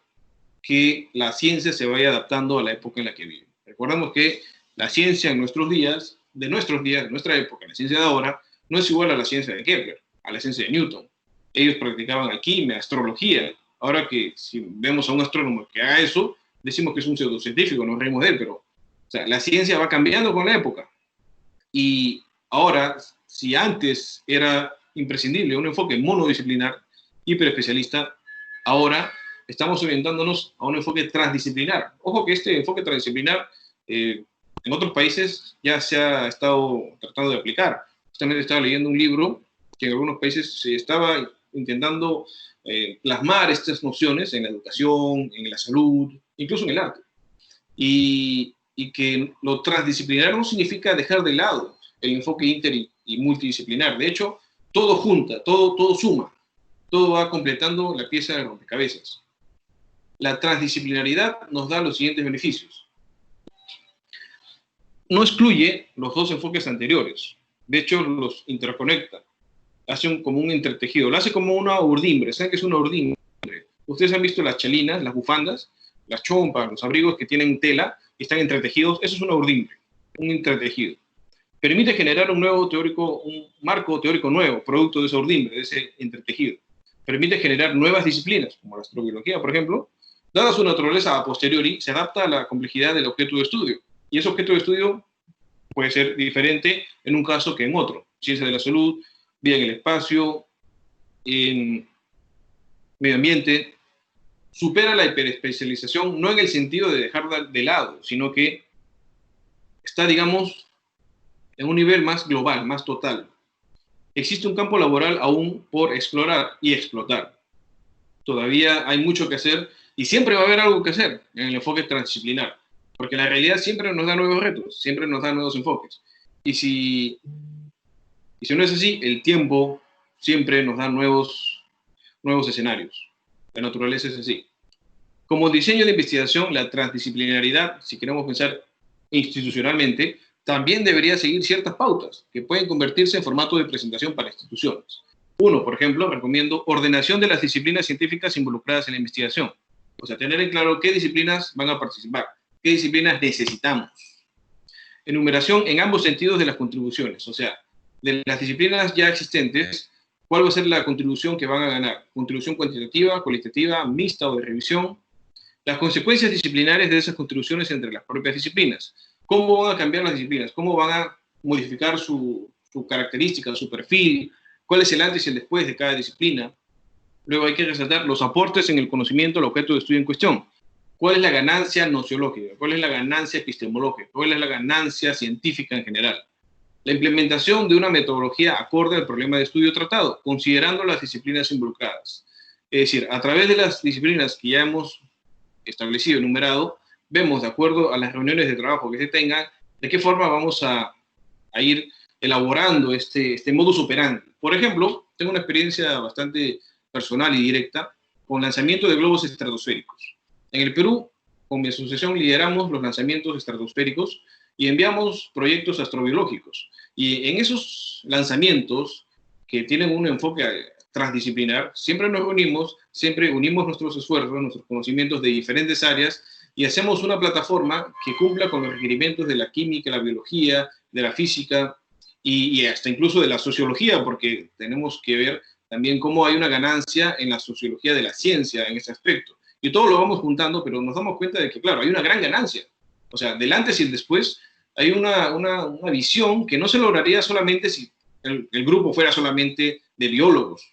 que la ciencia se vaya adaptando a la época en la que vive. Recordemos que la ciencia en nuestros días, de nuestra época, la ciencia de ahora, no es igual a la ciencia de Kepler, a la ciencia de Newton. Ellos practicaban alquimia, astrología. Ahora que si vemos a un astrónomo que haga eso, decimos que es un pseudocientífico, nos reímos de él, pero o sea, la ciencia va cambiando con la época. Y ahora, si antes era imprescindible un enfoque monodisciplinar, hiperespecialista, ahora estamos orientándonos a un enfoque transdisciplinar. Ojo que este enfoque transdisciplinar en otros países ya se ha estado tratando de aplicar. Justamente estaba leyendo un libro que en algunos países se estaba intentando plasmar estas nociones en la educación, en la salud, incluso en el arte. Y que lo transdisciplinar no significa dejar de lado el enfoque inter y multidisciplinar. De hecho, todo junta, todo suma, todo va completando la pieza de rompecabezas. La transdisciplinaridad nos da los siguientes beneficios. No excluye los dos enfoques anteriores. De hecho, los interconecta. Hace como un entretejido. Lo hace como una urdimbre. ¿Saben qué es una urdimbre? Ustedes han visto las chalinas, las bufandas, las chompas, los abrigos que tienen tela y están entretejidos. Eso es una urdimbre, un entretejido. Permite generar un marco teórico nuevo, producto de esa urdimbre, de ese entretejido. Permite generar nuevas disciplinas, como la astrobiología, por ejemplo. Dada su naturaleza a posteriori, se adapta a la complejidad del objeto de estudio. Y ese objeto de estudio puede ser diferente en un caso que en otro. Ciencia de la salud, vida en el espacio, en medio ambiente. Supera la hiperespecialización, no en el sentido de dejar de lado, sino que está, digamos, en un nivel más global, más total. Existe un campo laboral aún por explorar y explotar. Todavía hay mucho que hacer y siempre va a haber algo que hacer en el enfoque transdisciplinar, porque la realidad siempre nos da nuevos retos, siempre nos da nuevos enfoques. Y si no es así, el tiempo siempre nos da nuevos escenarios. La naturaleza es así. Como diseño de investigación, la transdisciplinaridad, si queremos pensar institucionalmente, también debería seguir ciertas pautas que pueden convertirse en formato de presentación para instituciones. Uno, por ejemplo, recomiendo ordenación de las disciplinas científicas involucradas en la investigación. O sea, tener en claro qué disciplinas van a participar, qué disciplinas necesitamos. Enumeración en ambos sentidos de las contribuciones, o sea, de las disciplinas ya existentes, ¿cuál va a ser la contribución que van a ganar? ¿Contribución cuantitativa, cualitativa, mixta o de revisión? Las consecuencias disciplinares de esas contribuciones entre las propias disciplinas. ¿Cómo van a cambiar las disciplinas? ¿Cómo van a modificar su característica, su perfil? ¿Cuál es el antes y el después de cada disciplina? Luego hay que resaltar los aportes en el conocimiento del objeto de estudio en cuestión. ¿Cuál es la ganancia nociológica? ¿Cuál es la ganancia epistemológica? ¿Cuál es la ganancia científica en general? La implementación de una metodología acorde al problema de estudio tratado, considerando las disciplinas involucradas. Es decir, a través de las disciplinas que ya hemos establecido, enumerado, vemos, de acuerdo a las reuniones de trabajo que se tengan, de qué forma vamos a ir elaborando este modus operandi. Por ejemplo, tengo una experiencia bastante personal y directa con lanzamiento de globos estratosféricos. En el Perú, con mi asociación, lideramos los lanzamientos estratosféricos y enviamos proyectos astrobiológicos. Y en esos lanzamientos, que tienen un enfoque transdisciplinar, siempre nos reunimos, siempre unimos nuestros esfuerzos, nuestros conocimientos de diferentes áreas y hacemos una plataforma que cumpla con los requerimientos de la química, la biología, de la física y hasta incluso de la sociología, porque tenemos que ver también cómo hay una ganancia en la sociología de la ciencia en ese aspecto. Y todo lo vamos juntando, pero nos damos cuenta de que, claro, hay una gran ganancia. O sea, del antes y el después hay una visión que no se lograría solamente si el grupo fuera solamente de biólogos.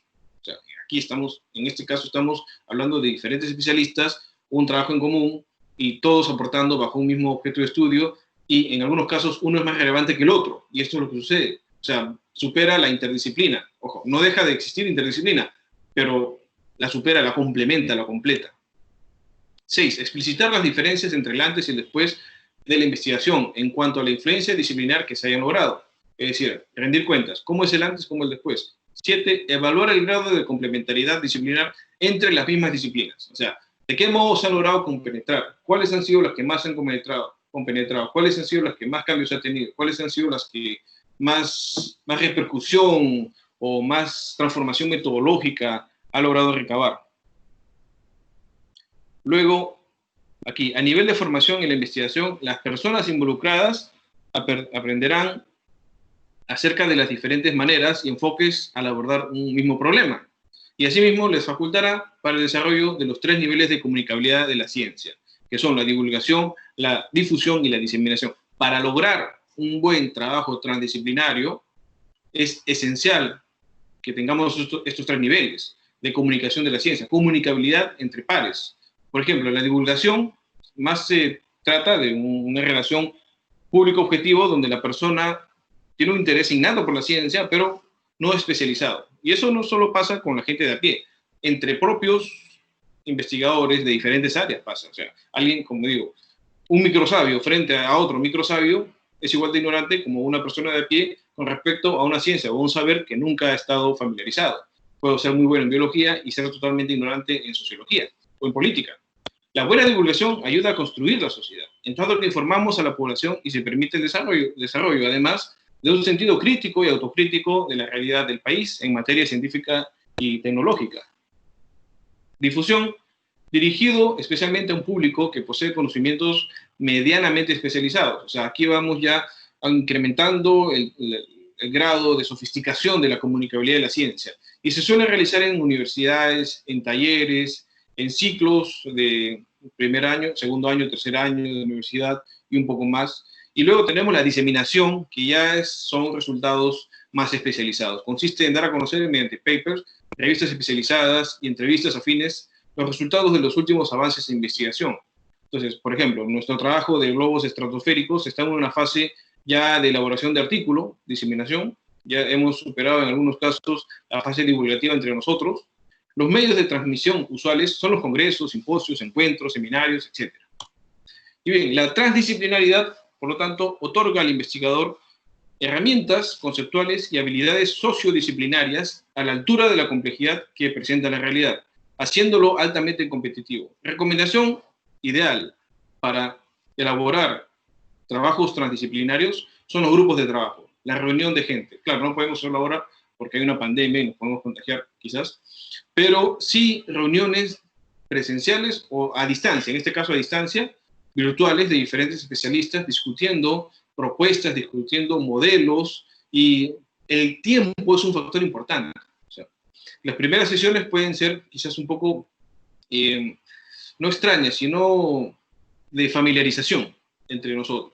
O sea, aquí estamos, en este caso estamos hablando de diferentes especialistas, un trabajo en común y todos aportando bajo un mismo objeto de estudio y en algunos casos uno es más relevante que el otro, y esto es lo que sucede. O sea, supera la interdisciplina. Ojo, no deja de existir interdisciplina, pero la supera, la complementa, la completa. 6. Explicitar las diferencias entre el antes y el después de la investigación en cuanto a la influencia disciplinar que se haya logrado. Es decir, rendir cuentas. ¿Cómo es el antes, cómo es el después? 7. Evaluar el grado de complementariedad disciplinar entre las mismas disciplinas. O sea, ¿de qué modo se ha logrado compenetrar? ¿Cuáles han sido las que más han compenetrado? ¿Cuáles han sido las que más cambios ha tenido? ¿Cuáles han sido las que más repercusión o más transformación metodológica ha logrado recabar? Luego, aquí, a nivel de formación en la investigación, las personas involucradas aprenderán acerca de las diferentes maneras y enfoques al abordar un mismo problema. Y asimismo les facultará para el desarrollo de los 3 niveles de comunicabilidad de la ciencia, que son la divulgación, la difusión y la diseminación. Para lograr un buen trabajo transdisciplinario, es esencial que tengamos estos 3 niveles de comunicación de la ciencia, comunicabilidad entre pares. Por ejemplo, la divulgación más se trata de una relación público-objetivo donde la persona tiene un interés innato por la ciencia, pero no especializado. Y eso no solo pasa con la gente de a pie, entre propios investigadores de diferentes áreas pasa. O sea, alguien, como digo, un microsabio frente a otro microsabio es igual de ignorante como una persona de a pie con respecto a una ciencia o un saber que nunca ha estado familiarizado. Puedo ser muy bueno en biología y ser totalmente ignorante en sociología o en política. La buena divulgación ayuda a construir la sociedad, en tanto que informamos a la población y se permite el desarrollo, además de un sentido crítico y autocrítico de la realidad del país en materia científica y tecnológica. Difusión, dirigido especialmente a un público que posee conocimientos medianamente especializados. O sea, aquí vamos ya incrementando el grado de sofisticación de la comunicabilidad de la ciencia. Y se suele realizar en universidades, en talleres, en ciclos de primer año, segundo año, tercer año de universidad y un poco más. Y luego tenemos la diseminación, que ya son resultados más especializados. Consiste en dar a conocer mediante papers, revistas especializadas y entrevistas afines los resultados de los últimos avances en investigación. Entonces, por ejemplo, nuestro trabajo de globos estratosféricos está en una fase ya de elaboración de artículo, diseminación. Ya hemos superado en algunos casos la fase divulgativa entre nosotros. Los medios de transmisión usuales son los congresos, simposios, encuentros, seminarios, etc. Y bien, la transdisciplinaridad, por lo tanto, otorga al investigador herramientas conceptuales y habilidades sociodisciplinarias a la altura de la complejidad que presenta la realidad, haciéndolo altamente competitivo. Recomendación ideal para elaborar trabajos transdisciplinarios son los grupos de trabajo, la reunión de gente. Claro, no podemos hacerlo ahora porque hay una pandemia y nos podemos contagiar quizás, pero sí reuniones presenciales o a distancia, en este caso a distancia, virtuales de diferentes especialistas discutiendo propuestas, discutiendo modelos, y el tiempo es un factor importante. O sea, las primeras sesiones pueden ser quizás un poco, no extrañas, sino de familiarización entre nosotros.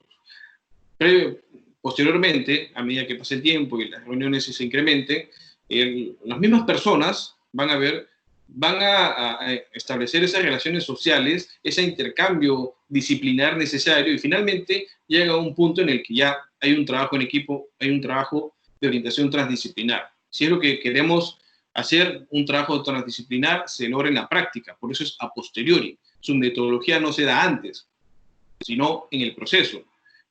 Pero posteriormente, a medida que pase el tiempo y las reuniones se incrementen, las mismas personas van a establecer esas relaciones sociales, ese intercambio disciplinar necesario, y finalmente llega a un punto en el que ya hay un trabajo en equipo, hay un trabajo de orientación transdisciplinar. Si es lo que queremos hacer, un trabajo transdisciplinar se logra en la práctica, por eso es a posteriori. Su metodología no se da antes, sino en el proceso.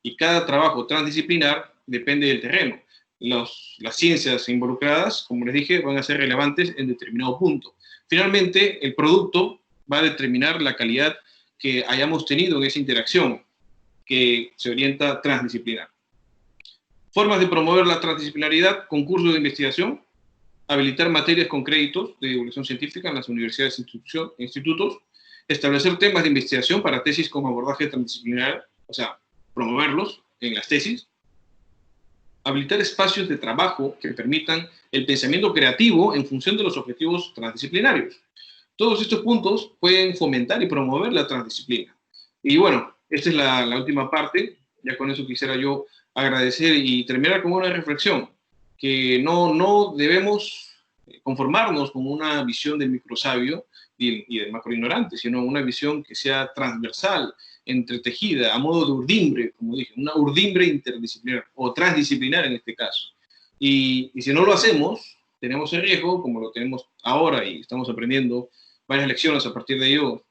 Y cada trabajo transdisciplinar depende del terreno. Las ciencias involucradas, como les dije, van a ser relevantes en determinado punto. Finalmente, el producto va a determinar la calidad que hayamos tenido en esa interacción que se orienta transdisciplinar. Formas de promover la transdisciplinaridad: concursos de investigación, habilitar materias con créditos de divulgación científica en las universidades e institutos, establecer temas de investigación para tesis con abordaje transdisciplinar, o sea, promoverlos en las tesis, habilitar espacios de trabajo que permitan el pensamiento creativo en función de los objetivos transdisciplinarios. Todos estos puntos pueden fomentar y promover la transdisciplina. Y bueno, esta es la última parte. Ya con eso quisiera yo agradecer y terminar con una reflexión, que no debemos conformarnos con una visión del microsabio y del macroignorante, sino una visión que sea transversal entretejida, a modo de urdimbre, como dije, una urdimbre interdisciplinar o transdisciplinar en este caso. Y si no lo hacemos, tenemos el riesgo, como lo tenemos ahora y estamos aprendiendo varias lecciones a partir de ello,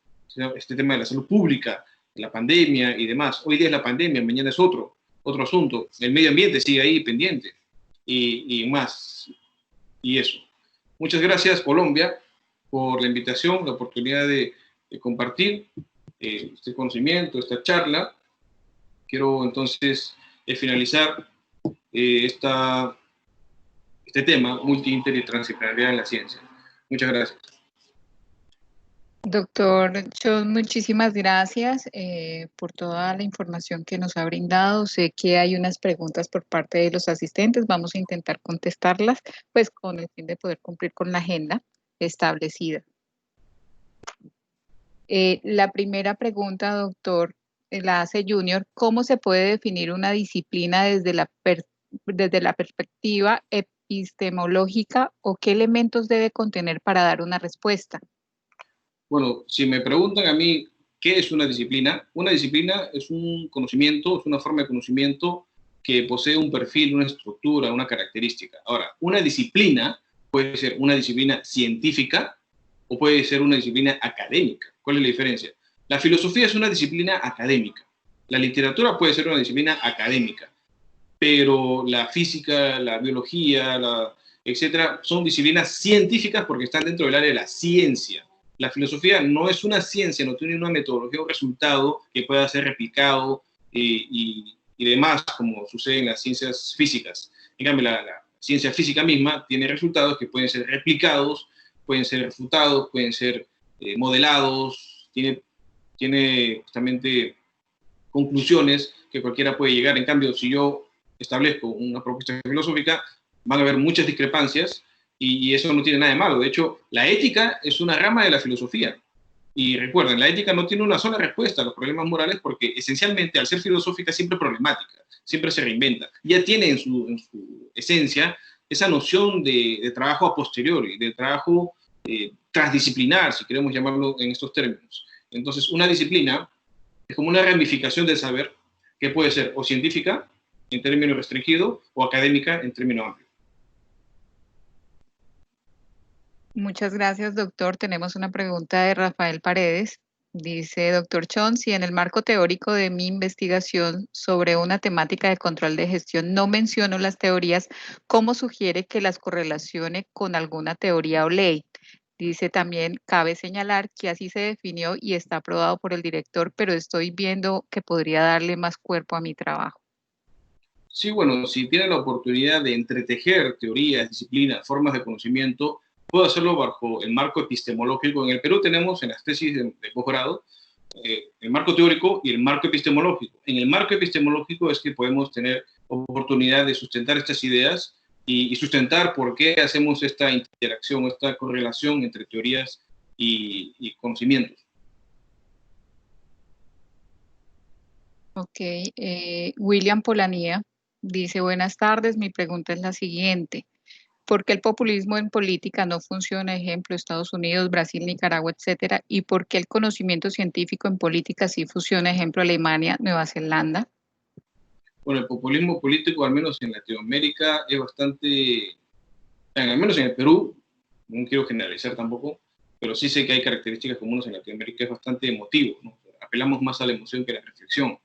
este tema de la salud pública, la pandemia y demás. Hoy día es la pandemia, mañana es otro asunto. El medio ambiente sigue ahí pendiente y más. Y eso. Muchas gracias, Colombia, por la invitación, la oportunidad de compartir este conocimiento, esta charla. Quiero entonces finalizar este tema, multi, inter y transdisciplinaridad en la ciencia. Muchas gracias. Doctor Chon, muchísimas gracias por toda la información que nos ha brindado. Sé que hay unas preguntas por parte de los asistentes, vamos a intentar contestarlas, pues con el fin de poder cumplir con la agenda establecida. La primera pregunta, doctor, la hace Junior. ¿Cómo se puede definir una disciplina desde la perspectiva epistemológica o qué elementos debe contener para dar una respuesta? Bueno, si me preguntan a mí qué es una disciplina es un conocimiento, es una forma de conocimiento que posee un perfil, una estructura, una característica. Ahora, una disciplina puede ser una disciplina científica o puede ser una disciplina académica. ¿Cuál es la diferencia? La filosofía es una disciplina académica. La literatura puede ser una disciplina académica, pero la física, la biología, etcétera, son disciplinas científicas porque están dentro del área de la ciencia. La filosofía no es una ciencia, no tiene una metodología o resultado que pueda ser replicado y demás, como sucede en las ciencias físicas. En cambio, la ciencia física misma tiene resultados que pueden ser replicados, pueden ser refutados, pueden ser modelados, tiene justamente conclusiones que cualquiera puede llegar. En cambio, si yo establezco una propuesta filosófica, van a haber muchas discrepancias y eso no tiene nada de malo. De hecho, la ética es una rama de la filosofía. Y recuerden, la ética no tiene una sola respuesta a los problemas morales porque esencialmente, al ser filosófica, siempre es problemática, siempre se reinventa. Ya tiene en su esencia esa noción de trabajo a posteriori, de trabajo transdisciplinar, si queremos llamarlo en estos términos. Entonces, una disciplina es como una ramificación del saber que puede ser o científica, en término restringido, o académica, en término amplio. Muchas gracias, doctor. Tenemos una pregunta de Rafael Paredes. Dice, doctor Chon, si en el marco teórico de mi investigación sobre una temática de control de gestión no menciono las teorías, ¿cómo sugiere que las correlacione con alguna teoría o ley? Dice también, cabe señalar que así se definió y está aprobado por el director, pero estoy viendo que podría darle más cuerpo a mi trabajo. Sí, bueno, si tiene la oportunidad de entretejer teorías, disciplinas, formas de conocimiento, puedo hacerlo bajo el marco epistemológico. En el Perú tenemos en las tesis de posgrado el marco teórico y el marco epistemológico. En el marco epistemológico es que podemos tener oportunidad de sustentar estas ideas y sustentar por qué hacemos esta interacción, esta correlación entre teorías y conocimientos. Ok, William Polanía dice, buenas tardes, mi pregunta es la siguiente. ¿Por qué el populismo en política no funciona? Ejemplo, Estados Unidos, Brasil, Nicaragua, etcétera. ¿Y por qué el conocimiento científico en política sí funciona? Ejemplo, Alemania, Nueva Zelanda. Bueno, el populismo político, al menos en Latinoamérica, es bastante, al menos en el Perú, no quiero generalizar tampoco, pero sí sé que hay características comunes en Latinoamérica, es bastante emotivo, ¿no? Apelamos más a la emoción que a la reflexión.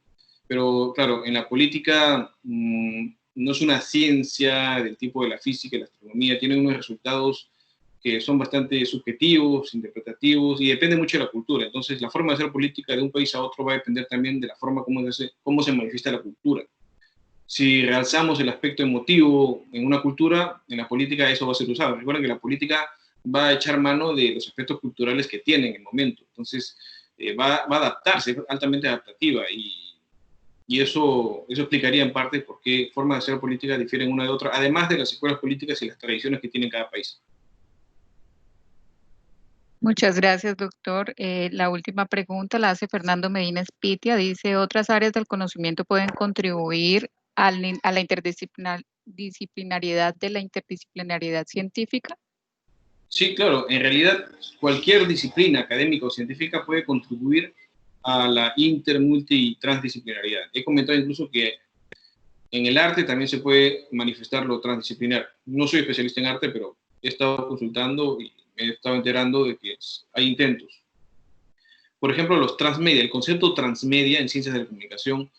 Pero claro, en la política no es una ciencia del tipo de la física y la astronomía, tiene unos resultados que son bastante subjetivos, interpretativos, y depende mucho de la cultura. Entonces, la forma de hacer política de un país a otro va a depender también de la forma cómo se manifiesta la cultura. Si realzamos el aspecto emotivo en una cultura, en la política eso va a ser usado. Recuerden que la política va a echar mano de los aspectos culturales que tiene en el momento. Entonces, va a adaptarse, es altamente adaptativa, y eso explicaría en parte por qué formas de hacer política difieren una de otra, además de las escuelas políticas y las tradiciones que tiene cada país. Muchas gracias, doctor. La última pregunta la hace Fernando Medina Espitia. Dice, ¿otras áreas del conocimiento pueden contribuir a la interdisciplinariedad de la interdisciplinariedad científica? Sí, claro. En realidad, cualquier disciplina académica o científica puede contribuir a la inter, multi y transdisciplinaridad. He comentado incluso que en el arte también se puede manifestar lo transdisciplinar. No soy especialista en arte, pero he estado consultando y me he estado enterando de que hay intentos. Por ejemplo, los transmedia, el concepto transmedia en ciencias de la comunicación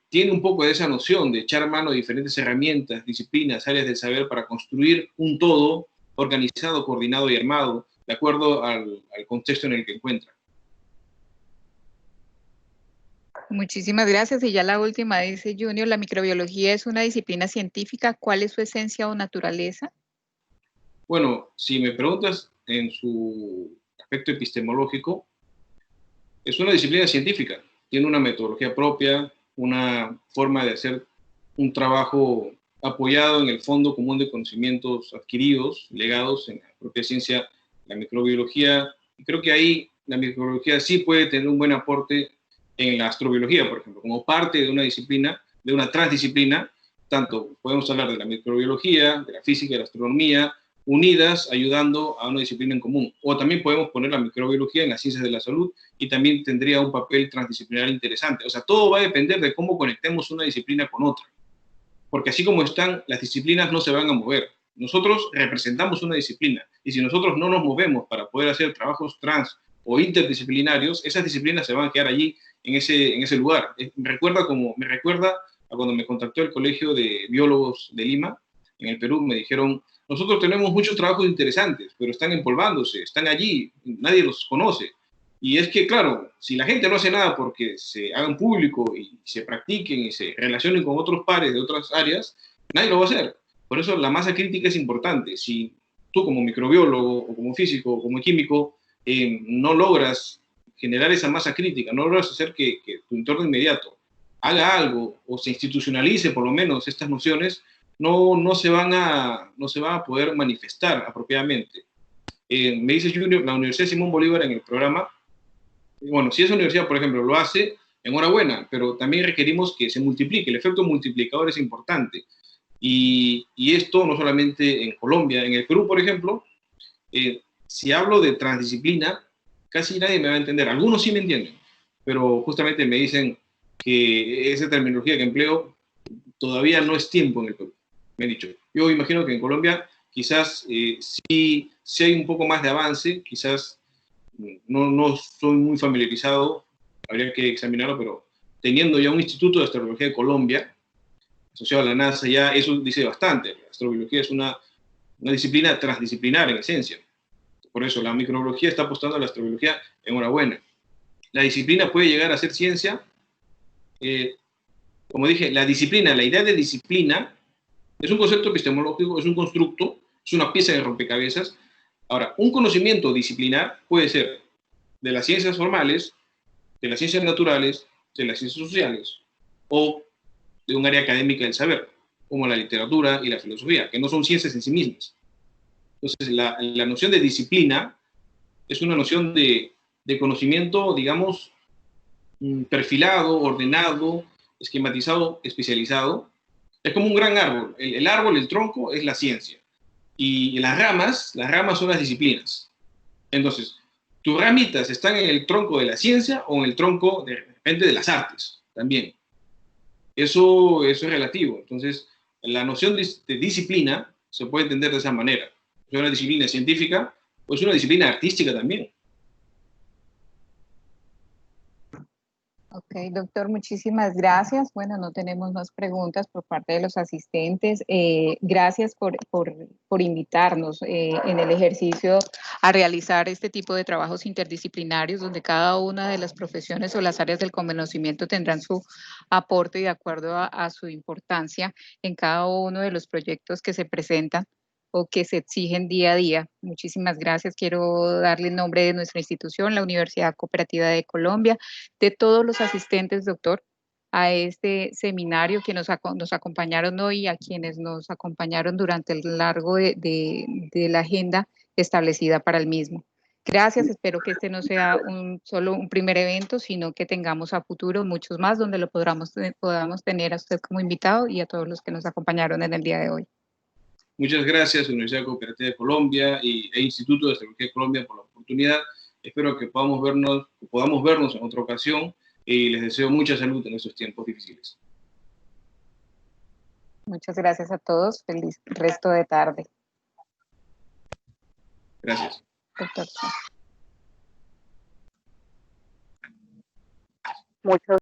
tiene un poco de esa noción de echar mano de diferentes herramientas, disciplinas, áreas del saber para construir un todo organizado, coordinado y armado de acuerdo al contexto en el que encuentra. Muchísimas gracias. Y ya la última dice Junior, ¿la microbiología es una disciplina científica? ¿Cuál es su esencia o naturaleza? Bueno, si me preguntas en su aspecto epistemológico, es una disciplina científica. Tiene una metodología propia, una forma de hacer un trabajo apoyado en el fondo común de conocimientos adquiridos, legados en la propia ciencia, la microbiología. Y creo que ahí la microbiología sí puede tener un buen aporte en la astrobiología, por ejemplo, como parte de una disciplina, de una transdisciplina. Tanto podemos hablar de la microbiología, de la física y de la astronomía, unidas, ayudando a una disciplina en común. O también podemos poner la microbiología en las ciencias de la salud y también tendría un papel transdisciplinar interesante. O sea, todo va a depender de cómo conectemos una disciplina con otra. Porque así como están, las disciplinas no se van a mover. Nosotros representamos una disciplina y si nosotros no nos movemos para poder hacer trabajos trans o interdisciplinarios, esas disciplinas se van a quedar allí en ese lugar. Me recuerda a cuando me contactó el Colegio de Biólogos de Lima, en el Perú, me dijeron, nosotros tenemos muchos trabajos interesantes, pero están empolvándose, están allí, nadie los conoce. Y es que, claro, si la gente no hace nada porque se hagan público y se practiquen y se relacionen con otros pares de otras áreas, nadie lo va a hacer. Por eso la masa crítica es importante. Si tú como microbiólogo o como físico o como químico no logras generar esa masa crítica, no logras hacer que tu entorno inmediato haga algo o se institucionalice por lo menos estas nociones, no se van a poder manifestar apropiadamente. Me dice Junior, la Universidad Simón Bolívar en el programa, bueno, si esa universidad, por ejemplo, lo hace, enhorabuena, pero también requerimos que se multiplique, el efecto multiplicador es importante. Y esto no solamente en Colombia, en el Perú, por ejemplo, si hablo de transdisciplina, casi nadie me va a entender. Algunos sí me entienden, pero justamente me dicen que esa terminología que empleo todavía no es tiempo en el Perú, me he dicho. Yo imagino que en Colombia quizás sí hay un poco más de avance, quizás no soy muy familiarizado, habría que examinarlo, pero teniendo ya un Instituto de Astrobiología de Colombia, asociado a la NASA, ya eso dice bastante. La astrobiología es una disciplina transdisciplinar en esencia. Por eso la microbiología está apostando a la astrobiología, enhorabuena. La disciplina puede llegar a ser ciencia. Como dije, la idea de disciplina es un concepto epistemológico, es un constructo, es una pieza de rompecabezas. Ahora, un conocimiento disciplinar puede ser de las ciencias formales, de las ciencias naturales, de las ciencias sociales o de un área académica del saber, como la literatura y la filosofía, que no son ciencias en sí mismas. Entonces, la noción de disciplina es una noción de conocimiento, digamos, perfilado, ordenado, esquematizado, especializado. Es como un gran árbol. El árbol, el tronco, es la ciencia. Y las ramas son las disciplinas. Entonces, tus ramitas están en el tronco de la ciencia o en el tronco, de repente, de las artes también. Eso es relativo. Entonces, la noción de disciplina se puede entender de esa manera. ¿Es una disciplina científica o es una disciplina artística también? Ok, doctor, muchísimas gracias. Bueno, no tenemos más preguntas por parte de los asistentes. Gracias por invitarnos en el ejercicio a realizar este tipo de trabajos interdisciplinarios donde cada una de las profesiones o las áreas del conocimiento tendrán su aporte de acuerdo a su importancia en cada uno de los proyectos que se presentan o que se exigen día a día. Muchísimas gracias. Quiero darle el nombre de nuestra institución, la Universidad Cooperativa de Colombia, de todos los asistentes, doctor, a este seminario que nos acompañaron hoy, a quienes nos acompañaron durante el largo de la agenda establecida para el mismo. Gracias, espero que este no sea solo un primer evento, sino que tengamos a futuro muchos más donde lo podamos tener a usted como invitado y a todos los que nos acompañaron en el día de hoy. Muchas gracias, Universidad Cooperativa de Colombia e Instituto de Astrobiología de Colombia por la oportunidad Espero que podamos vernos en otra ocasión y les deseo mucha salud en estos tiempos difíciles. Muchas gracias a todos. Feliz resto de tarde. Gracias. Doctor Chon. Muchas